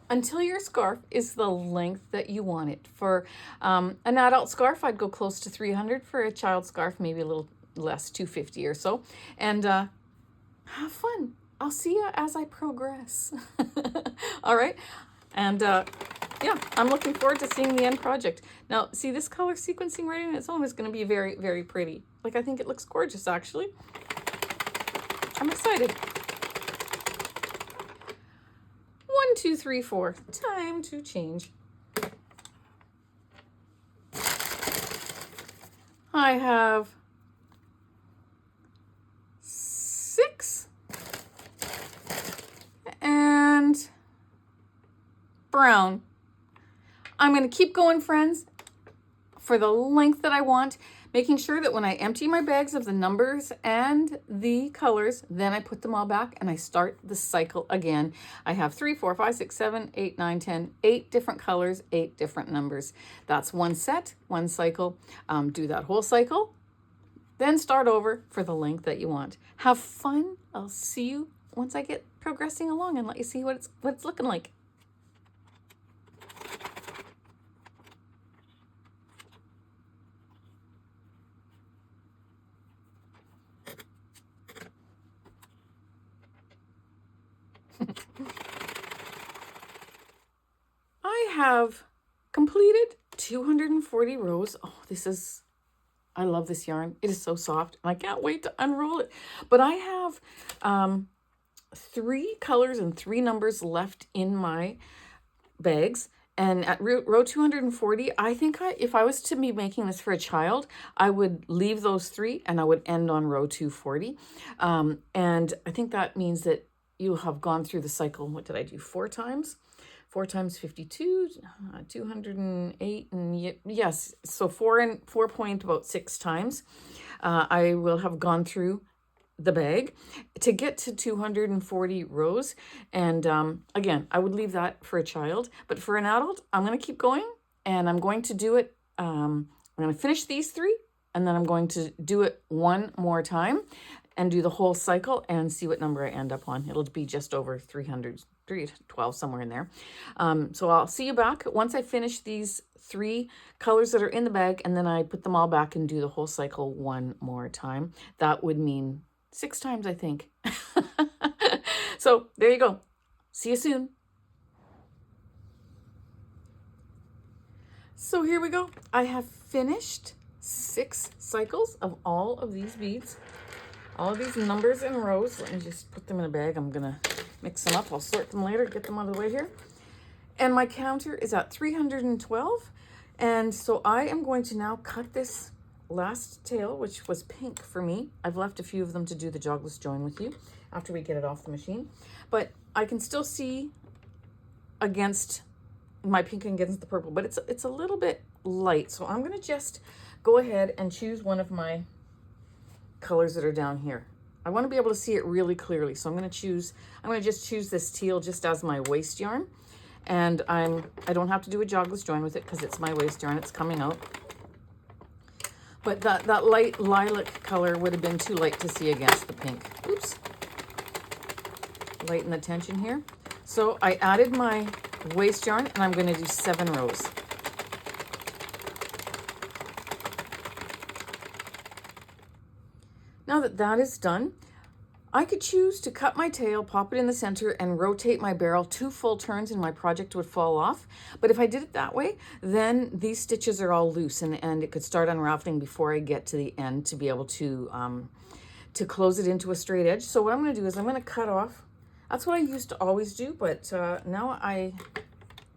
until your scarf is the length that you want it. For an adult scarf, I'd go close to 300. For a child scarf, maybe a little less, 250 or so. And have fun. I'll see you as I progress. All right. And yeah, I'm looking forward to seeing the end project. Now, see this color sequencing right in its own is going to be very, very pretty. Like, I think it looks gorgeous, actually. I'm excited. 1, 2, 3, 4. Time to change. I have 6 and brown. I'm going to keep going, friends, for the length that I want, making sure that when I empty my bags of the numbers and the colors, then I put them all back and I start the cycle again. I have 3, 4, 5, 6, 7, 8, 9, 10, 8 different colors, 8 different numbers. That's one set, one cycle. Do that whole cycle, then start over for the length that you want. Have fun. I'll see you once I get progressing along and let you see what it's looking like. I have completed 240 rows. Oh, I love this yarn. It is so soft and I can't wait to unroll it. But I have 3 colors and 3 numbers left in my bags. And at row 240, I think if I was to be making this for a child, I would leave those 3 and I would end on row 240. And I think that means that you have gone through the cycle. What did I do? 4 times? 4 times 52, 208, and yes, so 4.6 times. I will have gone through the bag to get to 240 rows. And again, I would leave that for a child, but for an adult, I'm going to keep going and I'm going to do it. I'm going to finish these 3 and then I'm going to do it one more time and do the whole cycle and see what number I end up on. It'll be just over 300, 312, somewhere in there. So I'll see you back once I finish these 3 colors that are in the bag and then I put them all back and do the whole cycle one more time. That would mean 6 times, I think. So there you go. See you soon. So here we go. I have finished 6 cycles of all of these beads. All of these numbers and rows. Let me just put them in a bag. I'm going to mix them up. I'll sort them later, get them out of the way here. And my counter is at 312. And so I am going to now cut this last tail, which was pink for me. I've left a few of them to do the jogless join with you after we get it off the machine. But I can still see against my pink against the purple, but it's a little bit light. So I'm going to just go ahead and choose one of my colors that are down here. I want to be able to see it really clearly. So I'm going to just choose this teal just as my waste yarn. And I don't have to do a jogless join with it because it's my waste yarn. It's coming out. But that light lilac color would have been too light to see against the pink. Oops. Lighten the tension here. So I added my waste yarn and I'm going to do 7 rows. Now that that is done, I could choose to cut my tail, pop it in the center, and rotate my barrel 2 full turns and my project would fall off. But if I did it that way, then these stitches are all loose and it could start unraveling before I get to the end to be able to close it into a straight edge. So what I'm going to do is I'm going to cut off. That's what I used to always do, but now I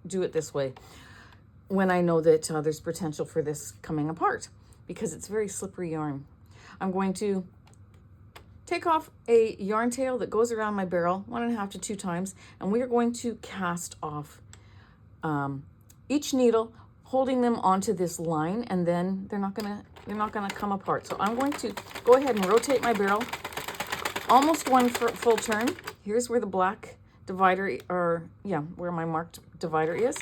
do it this way when I know that there's potential for this coming apart because it's very slippery yarn. I'm going to take off a yarn tail that goes around my barrel 1.5 to 2 times, and we are going to cast off each needle, holding them onto this line, and then they're not gonna come apart. So I'm going to go ahead and rotate my barrel almost 1 full turn. Here's where the black divider, or yeah, where my marked divider is.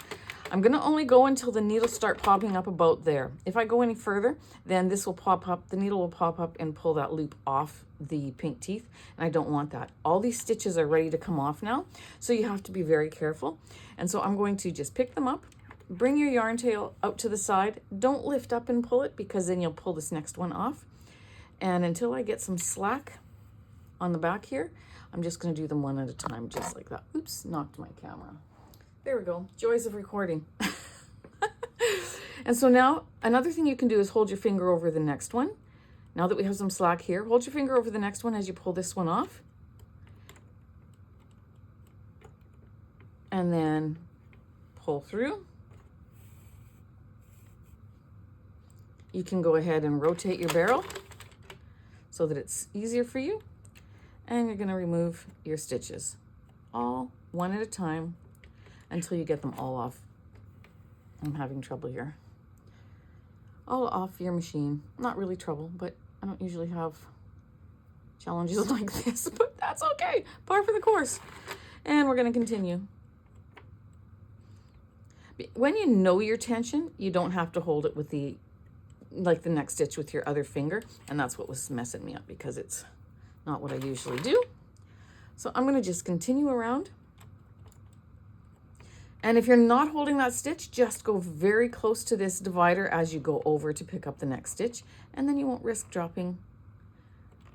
I'm going to only go until the needles start popping up about there. If I go any further, then this will pop up, the needle will pop up and pull that loop off the pink teeth, and I don't want that. All these stitches are ready to come off now, so you have to be very careful. And so I'm going to just pick them up, bring your yarn tail out to the side. Don't lift up and pull it, because then you'll pull this next one off. And until I get some slack on the back here, I'm just going to do them one at a time, just like that. Oops, knocked my camera. There we go. Joys of recording. And so now another thing you can do is hold your finger over the next one. Now that we have some slack here, hold your finger over the next one as you pull this one off. And then pull through. You can go ahead and rotate your barrel so that it's easier for you. And you're going to remove your stitches, all one at a time, until you get them all off. I'm having trouble here. All off your machine. Not really trouble, but I don't usually have challenges like this, but that's okay. Par for the course. And we're going to continue. When you know your tension, you don't have to hold it with the next stitch with your other finger. And that's what was messing me up, because it's not what I usually do. So I'm going to just continue around. And if you're not holding that stitch, just go very close to this divider as you go over to pick up the next stitch. And then you won't risk dropping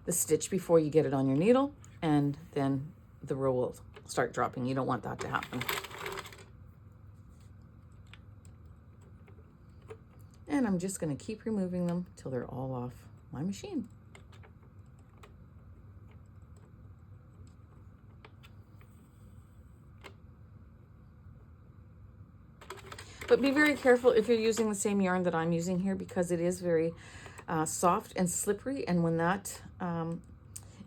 the stitch before you get it on your needle. And then the row will start dropping. You don't want that to happen. And I'm just going to keep removing them till they're all off my machine. But be very careful if you're using the same yarn that I'm using here, because it is very soft and slippery. And when that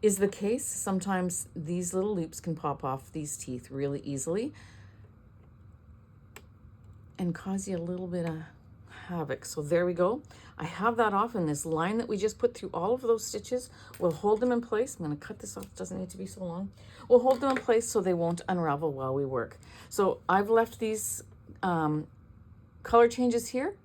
is the case, sometimes these little loops can pop off these teeth really easily and cause you a little bit of havoc. So there we go. I have that off, and this line that we just put through all of those stitches will hold them in place. I'm going to cut this off. It doesn't need to be so long. We'll hold them in place so they won't unravel while we work. So I've left these color changes here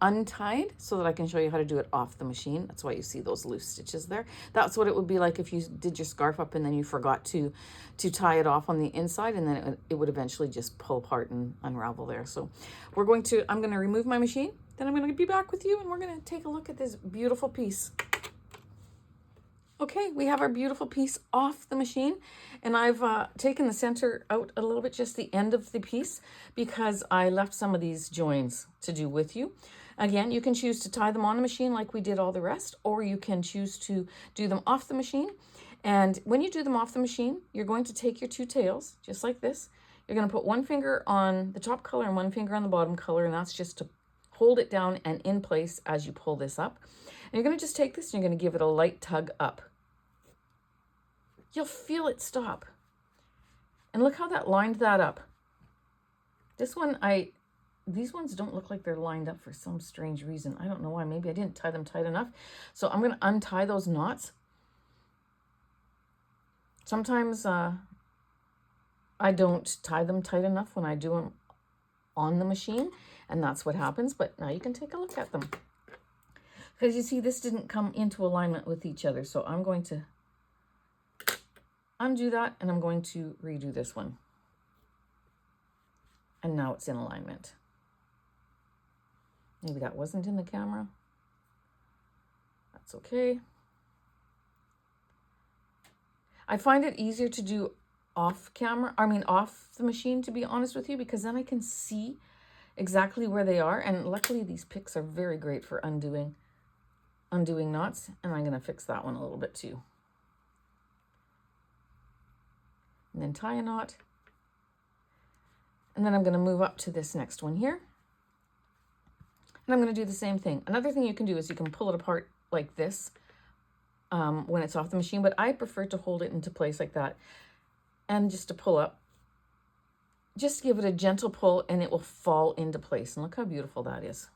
untied so that I can show you how to do it off the machine. That's why you see those loose stitches there. That's what it would be like if you did your scarf up and then you forgot to tie it off on the inside, and then it would eventually just pull apart and unravel there. So I'm going to remove my machine, then I'm going to be back with you, and we're going to take a look at this beautiful piece. Okay, we have our beautiful piece off the machine, and I've taken the center out a little bit, just the end of the piece, because I left some of these joins to do with you. Again, you can choose to tie them on the machine like we did all the rest, or you can choose to do them off the machine. And when you do them off the machine, you're going to take your two tails, just like this. You're going to put one finger on the top color and one finger on the bottom color, and that's just to hold it down and in place as you pull this up. And you're going to just take this and you're going to give it a light tug up. You'll feel it stop. And look how that lined that up. This one, these ones don't look like they're lined up for some strange reason. I don't know why. Maybe I didn't tie them tight enough. So I'm going to untie those knots. Sometimes I don't tie them tight enough when I do them on the machine, and that's what happens. But now you can take a look at them. Because you see, this didn't come into alignment with each other. So I'm going to undo that, and I'm going to redo this one. And now it's in alignment. Maybe that wasn't in the camera. That's okay. I find it easier to do off the machine, to be honest with you, because then I can see exactly where they are. And luckily these picks are very great for undoing knots. And I'm going to fix that one a little bit too. And then tie a knot. And then I'm going to move up to this next one here. And I'm going to do the same thing. Another thing you can do is you can pull it apart like this when it's off the machine, but I prefer to hold it into place like that. And just to pull up, just give it a gentle pull and it will fall into place. And look how beautiful that is.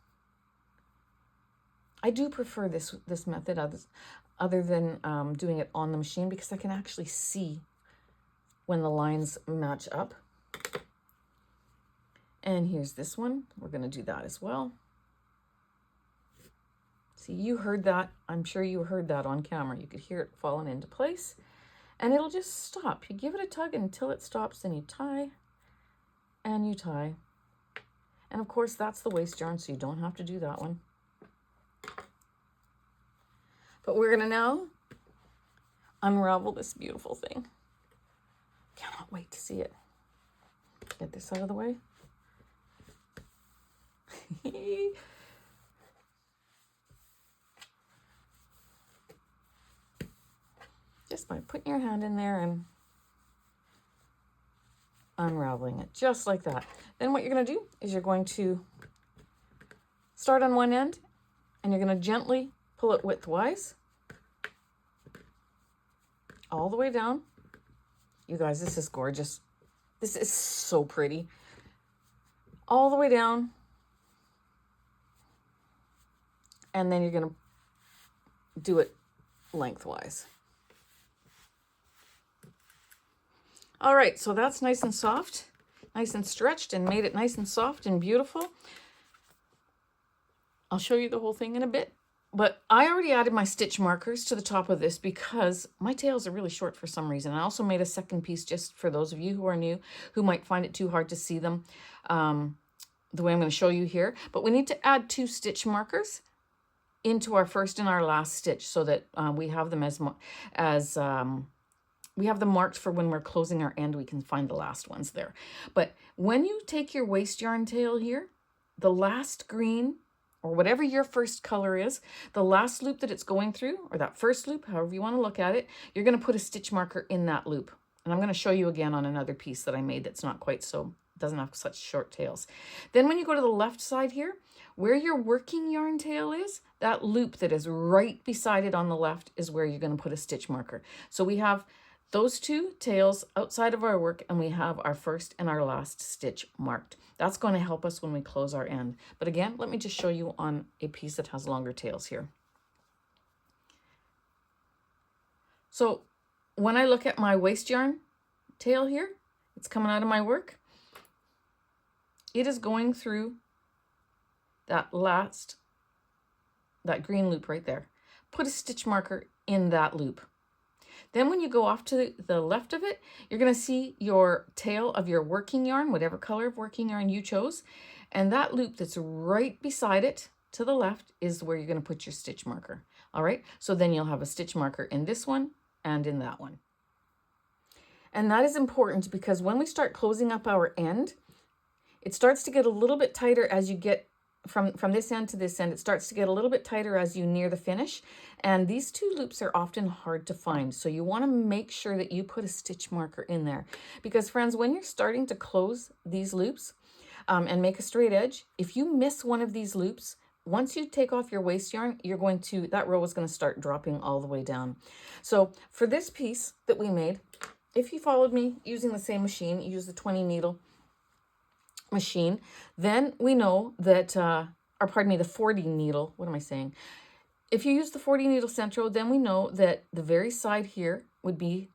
I do prefer this method other than doing it on the machine, because I can actually see when the lines match up. And here's this one. We're going to do that as well. See, you heard that. I'm sure you heard that on camera. You could hear it falling into place. And it'll just stop. You give it a tug until it stops, and you tie and you tie. And of course, that's the waist yarn, so you don't have to do that one. But we're going to now unravel this beautiful thing. Cannot wait to see it. Get this out of the way. Just by putting your hand in there and unraveling it, just like that. Then what you're going to do is you're going to start on one end, and you're going to gently pull it widthwise all the way down. You guys, this is gorgeous. This is so pretty. All the way down. And then you're going to do it lengthwise. All right, so that's nice and soft, nice and stretched, and made it nice and soft and beautiful. I'll show you the whole thing in a bit. But I already added my stitch markers to the top of this because my tails are really short for some reason. I also made a second piece just for those of you who are new, who might find it too hard to see them the way I'm going to show you here. But we need to add 2 stitch markers into our first and our last stitch so that we have them we have them marked for when we're closing our end. We can find the last ones there. But when you take your waist yarn tail here, the last green, or whatever your first color is, the last loop that it's going through, or that first loop, however you want to look at it, you're going to put a stitch marker in that loop. And I'm going to show you again on another piece that I made that's not quite so, doesn't have such short tails. Then when you go to the left side here, where your working yarn tail is, that loop that is right beside it on the left is where you're going to put a stitch marker. So we have those 2 tails outside of our work, and we have our first and our last stitch marked. That's going to help us when we close our end. But again, let me just show you on a piece that has longer tails here. So when I look at my waist yarn tail here, it's coming out of my work. It is going through that green loop right there. Put a stitch marker in that loop. Then when you go off to the left of it, you're going to see your tail of your working yarn, whatever color of working yarn you chose. And that loop that's right beside it to the left is where you're going to put your stitch marker. All right, so then you'll have a stitch marker in this one and in that one. And that is important because when we start closing up our end, it starts to get a little bit tighter as you get from this end to this end. It starts to get a little bit tighter as you near the finish. And these 2 loops are often hard to find. So you want to make sure that you put a stitch marker in there. Because friends, when you're starting to close these loops and make a straight edge, if you miss one of these loops, once you take off your waist yarn, that row is going to start dropping all the way down. So for this piece that we made, if you followed me using the same machine, use the 20 needle machine, then we know that, the 40 needle, what am I saying? If you use the 40 Needle Sentro, then we know that the very side here would be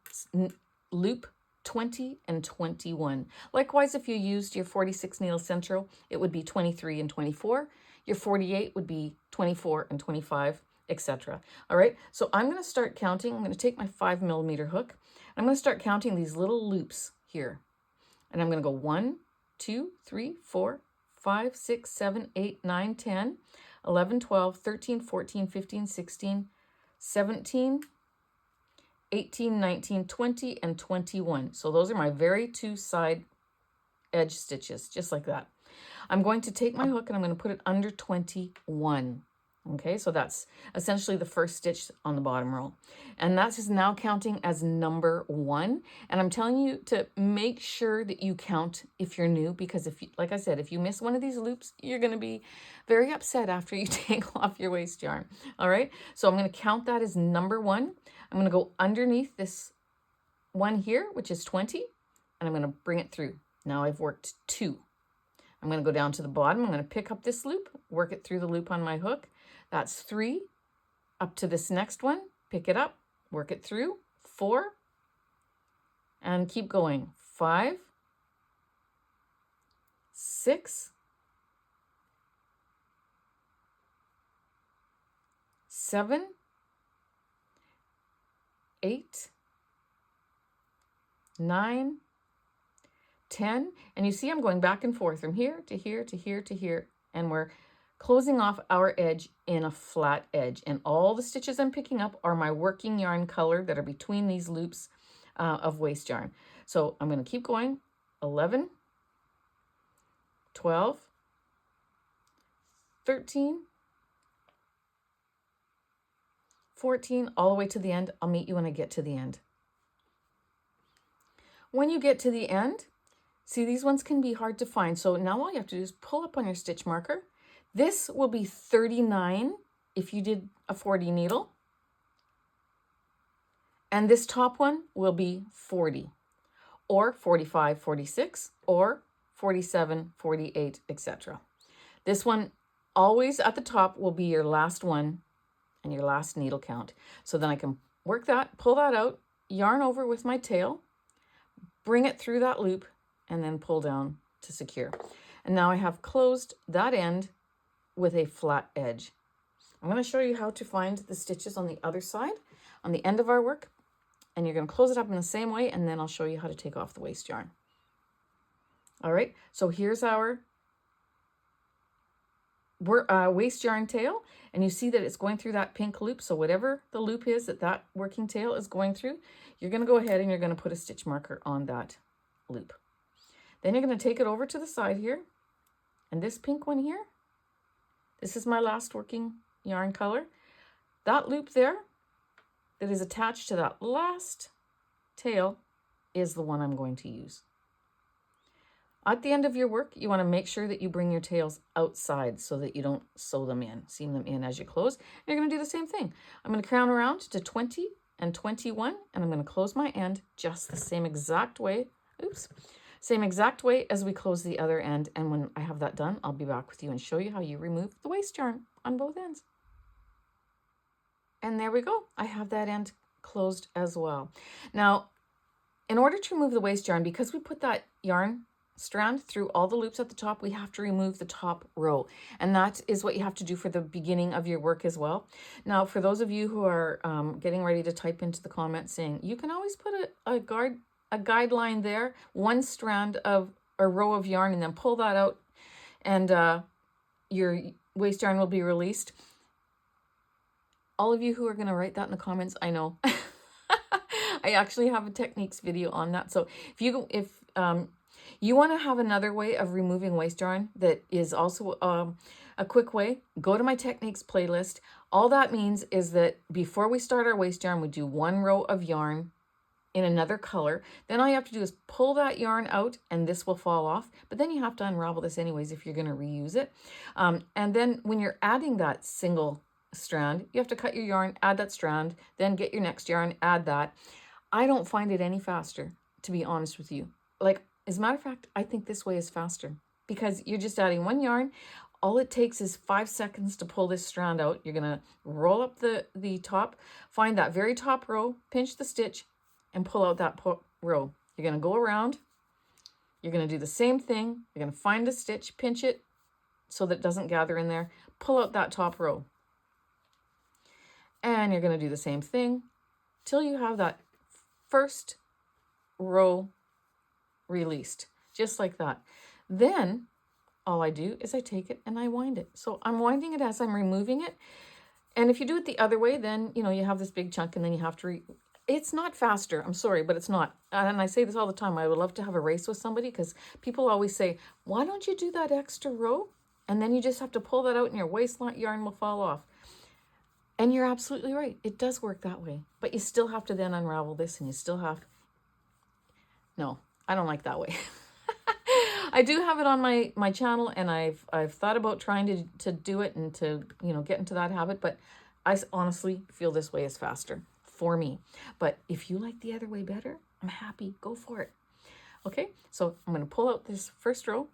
loop 20 and 21. Likewise, if you used your 46 Needle Sentro, it would be 23 and 24. Your 48 would be 24 and 25, etc. All right, so I'm going to start counting. I'm going to take my 5mm hook. I'm going to start counting these little loops here. And I'm going to go 1, 2, 3, 4, 5, 6, 7, 8, 9, 10, 11, 12, 13, 14, 15, 16, 17, 18, 19, 20, and 21. So those are my very 2 side edge stitches, just like that. I'm going to take my hook and I'm going to put it under 21. Okay, so that's essentially the first stitch on the bottom row. And that is now counting as number 1. And I'm telling you to make sure that you count if you're new, because if you, like I said, if you miss one of these loops, you're going to be very upset after you take off your waist yarn. All right, so I'm going to count that as number 1. I'm going to go underneath this one here, which is 20, and I'm going to bring it through. Now I've worked 2. I'm going to go down to the bottom. I'm going to pick up this loop, work it through the loop on my hook. That's 3. Up to this next one, pick it up, work it through, 4, and keep going. 5, 6, 7, 8, 9, 10, and you see I'm going back and forth from here to here to here to here, and we're closing off our edge in a flat edge. And all the stitches I'm picking up are my working yarn color that are between these loops of waste yarn. So I'm going to keep going. 11, 12, 13, 14, all the way to the end. I'll meet you when I get to the end. When you get to the end, see, these ones can be hard to find. So now all you have to do is pull up on your stitch marker. This will be 39 if you did a 40 needle. And this top one will be 40, or 45, 46, or 47, 48, etc. This one always at the top will be your last one and your last needle count. So then I can work that, pull that out, yarn over with my tail, bring it through that loop, and then pull down to secure. And now I have closed that end with a flat edge. I'm going to show you how to find the stitches on the other side, on the end of our work, and you're going to close it up in the same way, and then I'll show you how to take off the waste yarn. All right, so here's our waste yarn tail, and you see that it's going through that pink loop. So whatever the loop is that working tail is going through, you're going to go ahead and you're going to put a stitch marker on that loop. Then you're going to take it over to the side here, and this pink one here, this is my last working yarn color. That loop there that is attached to that last tail is the one I'm going to use. At the end of your work, you want to make sure that you bring your tails outside so that you don't seam them in as you close. And you're going to do the same thing. I'm going to crown around to 20 and 21, and I'm going to close my end just the same exact way. Same exact way as we close the other end. And when I have that done, I'll be back with you and show you how you remove the waste yarn on both ends. And there we go. I have that end closed as well. Now, in order to remove the waste yarn, because we put that yarn strand through all the loops at the top, we have to remove the top row, and that is what you have to do for the beginning of your work as well. Now, for those of you who are getting ready to type into the comments saying you can always put a guideline there, one strand of a row of yarn, and then pull that out, and your waste yarn will be released. All of you who are going to write that in the comments, I know. I actually have a techniques video on that. So if you want to have another way of removing waste yarn that is also a quick way, go to my techniques playlist. All that means is that before we start our waste yarn, we do one row of yarn in another color. Then all you have to do is pull that yarn out, and this will fall off. But then you have to unravel this anyways if you're going to reuse it. And then when you're adding that single strand, you have to cut your yarn, add that strand, then get your next yarn, add that. I don't find it any faster, to be honest with you. Like, as a matter of fact, I think this way is faster because you're just adding one yarn. All it takes is 5 seconds to pull this strand out. You're going to roll up the top, find that very top row, pinch the stitch, and pull out that row. You're going to go around. You're going to do the same thing. You're going to find a stitch, pinch it so that it doesn't gather in there, pull out that top row. And you're going to do the same thing till you have that first row released, just like that. Then all I do is I take it and I wind it. So I'm winding it as I'm removing it. And if you do it the other way, then, you know, you have this big chunk and then you have to it's not faster. I'm sorry, but it's not. And I say this all the time. I would love to have a race with somebody because people always say, why don't you do that extra row? And then you just have to pull that out and your waste yarn will fall off. And you're absolutely right. It does work that way. But you still have to then unravel this, and you still have... No, I don't like that way. I do have it on my channel, and I've thought about trying to do it and to, you know, get into that habit, but I honestly feel this way is faster for me. But if you like the other way better, I'm happy. Go for it. Okay, so I'm going to pull out this first row.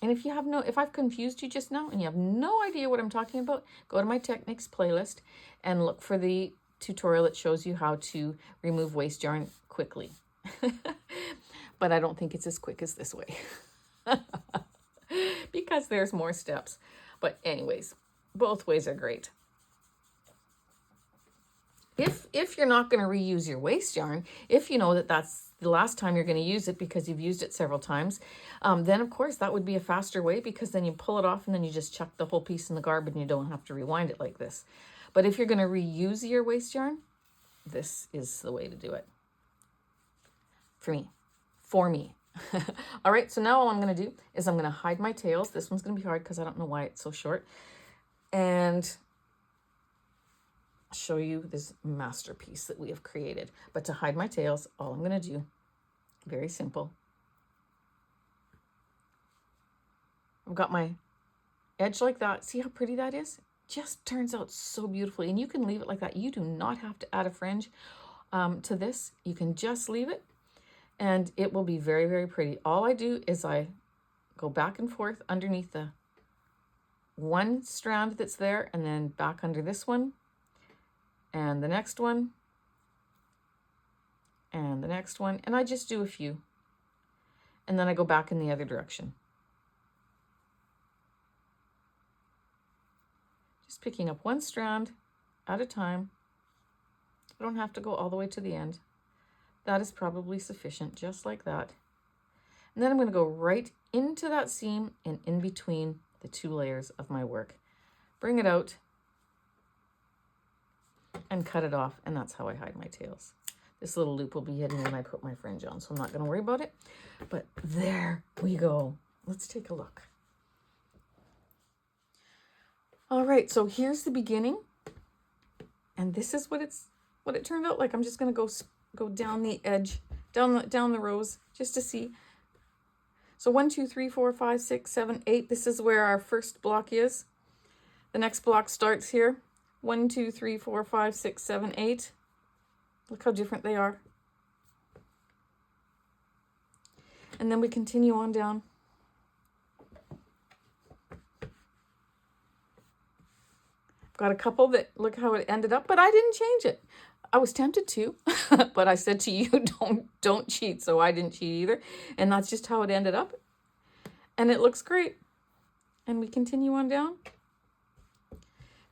And if I've confused you just now and you have no idea what I'm talking about, go to my techniques playlist and look for the tutorial that shows you how to remove waste yarn quickly. But I don't think it's as quick as this way. because there's more steps. But anyways, both ways are great. If you're not going to reuse your waste yarn, if you know that that's the last time you're going to use it because you've used it several times, then of course that would be a faster way, because then you pull it off and then you just chuck the whole piece in the garbage and you don't have to rewind it like this. But if you're going to reuse your waste yarn, this is the way to do it. For me. All right, so now all I'm going to do is I'm going to hide my tails. This one's going to be hard because I don't know why it's so short. And show you this masterpiece that we have created. But to hide my tails, all I'm going to do, very simple. I've got my edge like that. See how pretty that is? Just turns out so beautifully. And you can leave it like that. You do not have to add a fringe to this. You can just leave it and it will be very, very pretty. All I do is I go back and forth underneath the one strand that's there, and then back under this one, and the next one, and the next one, and I just do a few, and then I go back in the other direction. Just picking up one strand at a time. I don't have to go all the way to the end. That is probably sufficient, just like that. And then I'm going to go right into that seam and in between the two layers of my work. Bring it out and cut it off, and that's how I hide my tails. This little loop will be hidden when I put my fringe on, so I'm not going to worry about it. But there we go. Let's take a look. All right, so here's the beginning, and this is what it turned out like. I'm just going to go down the edge, down the rows, just to see. So 1, 2, 3, 4, 5, 6, 7, 8. This is where our first block is. The next block starts here. 1, 2, 3, 4, 5, 6, 7, 8. Look how different they are. And then we continue on down. Got a couple that look how it ended up, but I didn't change it. I was tempted to, but I said to you, don't cheat. So I didn't cheat either. And that's just how it ended up. And it looks great. And we continue on down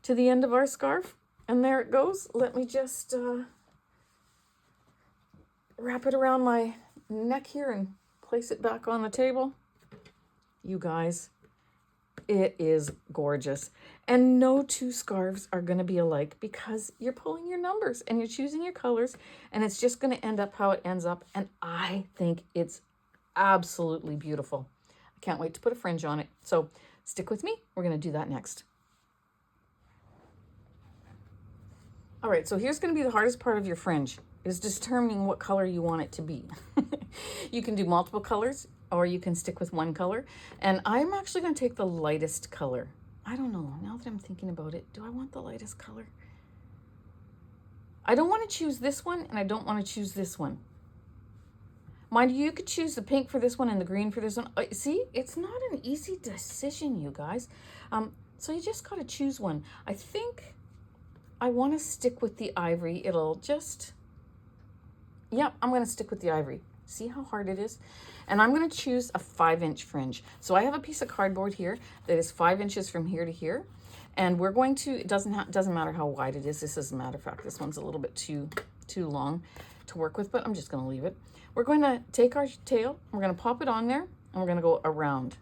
to the end of our scarf. And there it goes. Let me just wrap it around my neck here and place it back on the table. You guys, it is gorgeous. And no two scarves are going to be alike, because you're pulling your numbers and you're choosing your colors, and it's just going to end up how it ends up. And I think it's absolutely beautiful. I can't wait to put a fringe on it. So stick with me. We're going to do that next. All right, so here's going to be the hardest part of your fringe, is determining what color you want it to be. You can do multiple colors, or you can stick with one color. And I'm actually going to take the lightest color. I don't know, now that I'm thinking about it, do I want the lightest color? I don't want to choose this one, and I don't want to choose this one. Mind you, you could choose the pink for this one and the green for this one. See, it's not an easy decision, you guys. So you just got to choose one. I think I want to stick with the ivory. It'll just, yep, I'm going to stick with the ivory. See how hard it is? And I'm going to choose a 5-inch fringe. So I have a piece of cardboard here that is 5 inches from here to here. And we're going to, it doesn't matter how wide it is. This, as a matter of fact, this one's a little bit too long to work with, but I'm just going to leave it. We're going to take our tail, we're going to pop it on there, and we're going to go around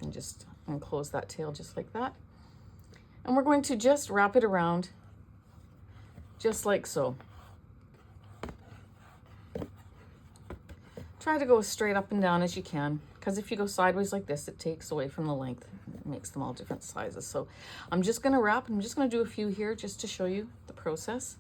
and just close that tail just like that. And we're going to just wrap it around just like so. Try to go as straight up and down as you can, because if you go sideways like this, it takes away from the length. It makes them all different sizes. So I'm just going to wrap. I'm just going to do a few here just to show you the process.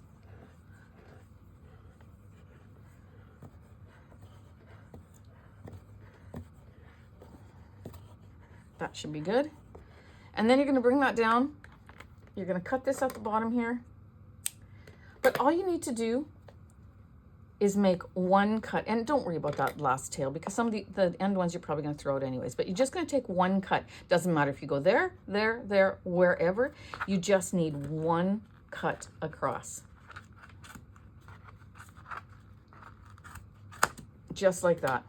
That should be good. And then you're going to bring that down. You're going to cut this at the bottom here. But all you need to do is make one cut. And don't worry about that last tail, because some of the end ones you're probably going to throw out anyways. But you're just going to take one cut. Doesn't matter if you go there, wherever. You just need one cut across. Just like that.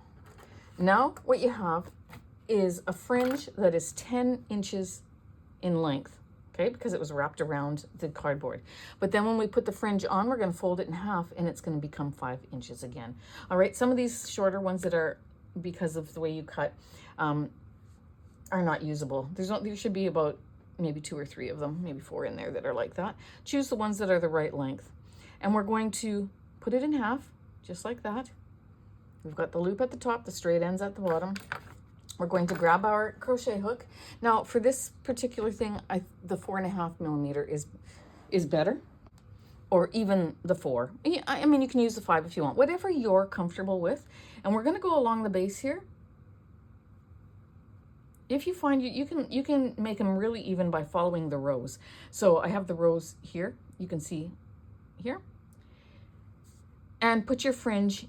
Now what you have is a fringe that is 10 inches in length, okay, because it was wrapped around the cardboard. But then when we put the fringe on, we're going to fold it in half and it's going to become 5 inches again. All right, some of these shorter ones that are, because of the way you cut, are not usable. There should be about maybe 2 or 3 of them, maybe 4 in there that are like that. Choose the ones that are the right length. And we're going to put it in half, just like that. We've got the loop at the top, the straight ends at the bottom. We're going to grab our crochet hook. Now for this particular thing, the 4.5 millimeter is better, or even the 4. I mean, you can use the 5 if you want, whatever you're comfortable with. And we're gonna go along the base here. If you find you can make them really even by following the rows. So I have the rows here, you can see here. And put your fringe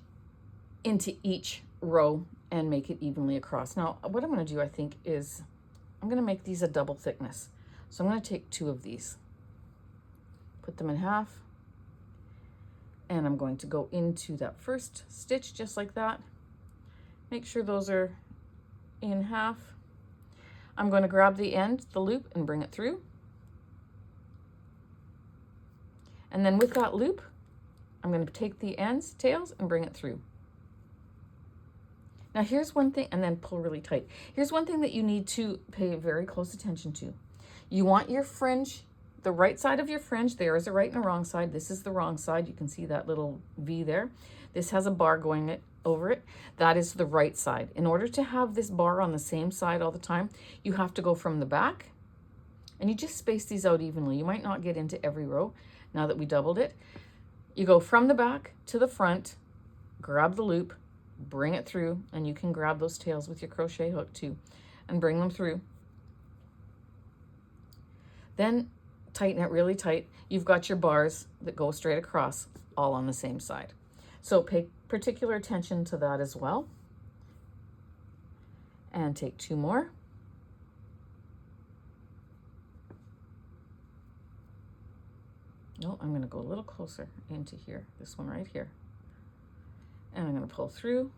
into each row and make it evenly across. Now, what I'm gonna do, I think, is I'm gonna make these a double thickness. So I'm gonna take 2 of these, put them in half, and I'm going to go into that first stitch just like that. Make sure those are in half. I'm going to grab the end, the loop, and bring it through. And then with that loop, I'm going to take the ends, tails, and bring it through. Now here's one thing, and then pull really tight. Here's one thing that you need to pay very close attention to. You want your fringe, the right side of your fringe, there is a right and a wrong side. This is the wrong side. You can see that little V there. This has a bar going over it. That is the right side. In order to have this bar on the same side all the time, you have to go from the back, and you just space these out evenly. You might not get into every row now that we doubled it. You go from the back to the front, grab the loop, bring it through, and you can grab those tails with your crochet hook too and bring them through. Then tighten it really tight. You've got your bars that go straight across, all on the same side. So pay particular attention to that as well. And take 2 more. No, I'm going to go a little closer into here, this one right here. And I'm going to pull through.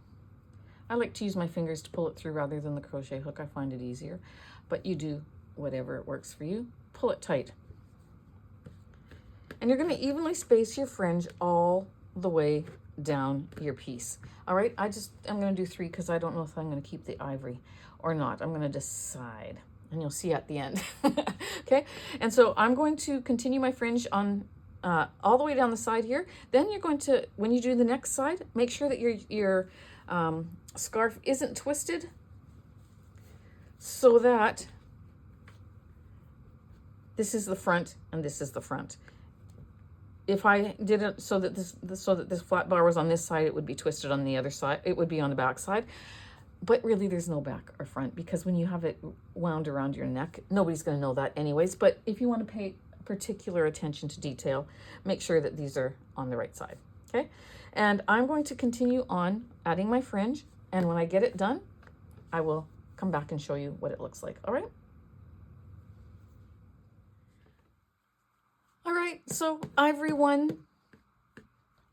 I like to use my fingers to pull it through rather than the crochet hook. I find it easier, but you do whatever works for you. Pull it tight. And you're going to evenly space your fringe all the way down your piece. All right, I'm going to do 3 because I don't know if I'm going to keep the ivory or not. I'm going to decide, and you'll see at the end. Okay, and so I'm going to continue my fringe on all the way down the side here. Then you're going to, when you do the next side, make sure that your scarf isn't twisted, so that this is the front and this is the front. If I did it so that this flat bar was on this side, it would be twisted on the other side. It would be on the back side. But really, there's no back or front, because when you have it wound around your neck, nobody's going to know that anyways. But if you want to pay particular attention to detail, make sure that these are on the right side. Okay, and I'm going to continue on adding my fringe, and when I get it done, I will come back and show you what it looks like. All right. All right, so ivory one.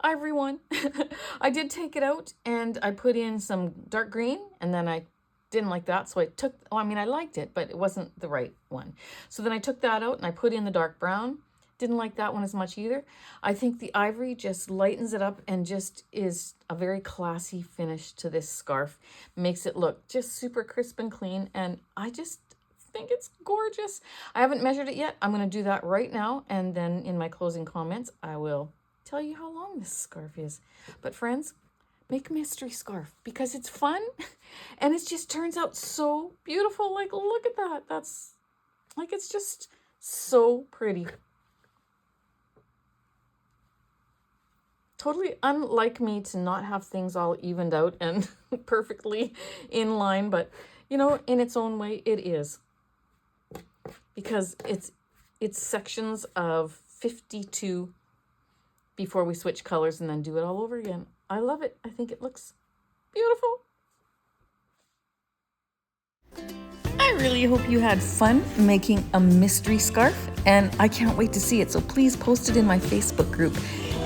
I did take it out and I put in some dark green, and then I didn't like that, so I took, I liked it, but it wasn't the right one. So then I took that out and I put in the dark brown. Didn't like that one as much either. I think the ivory just lightens it up and just is a very classy finish to this scarf. Makes it look just super crisp and clean, and I just think it's gorgeous. I haven't measured it yet. I'm going to do that right now, and then in my closing comments I will tell you how long this scarf is. But friends, make a mystery scarf because it's fun and it just turns out so beautiful. Like, look at that. That's like, it's just so pretty. Totally unlike me to not have things all evened out and perfectly in line, but you know, in its own way it is, because it's sections of 52 before we switch colors and then do it all over again. I love it. I think it looks beautiful. I really hope you had fun making a mystery scarf, and I can't wait to see it. So please post it in my Facebook group.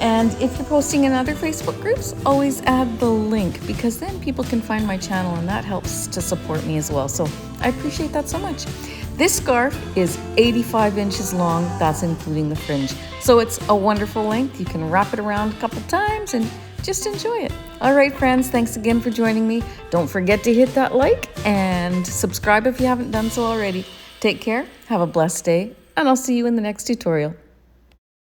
And if you're posting in other Facebook groups, always add the link, because then people can find my channel and that helps to support me as well. So I appreciate that so much. This scarf is 85 inches long, that's including the fringe. So it's a wonderful length. You can wrap it around a couple times and just enjoy it. All right, friends, thanks again for joining me. Don't forget to hit that like and subscribe if you haven't done so already. Take care, have a blessed day, and I'll see you in the next tutorial.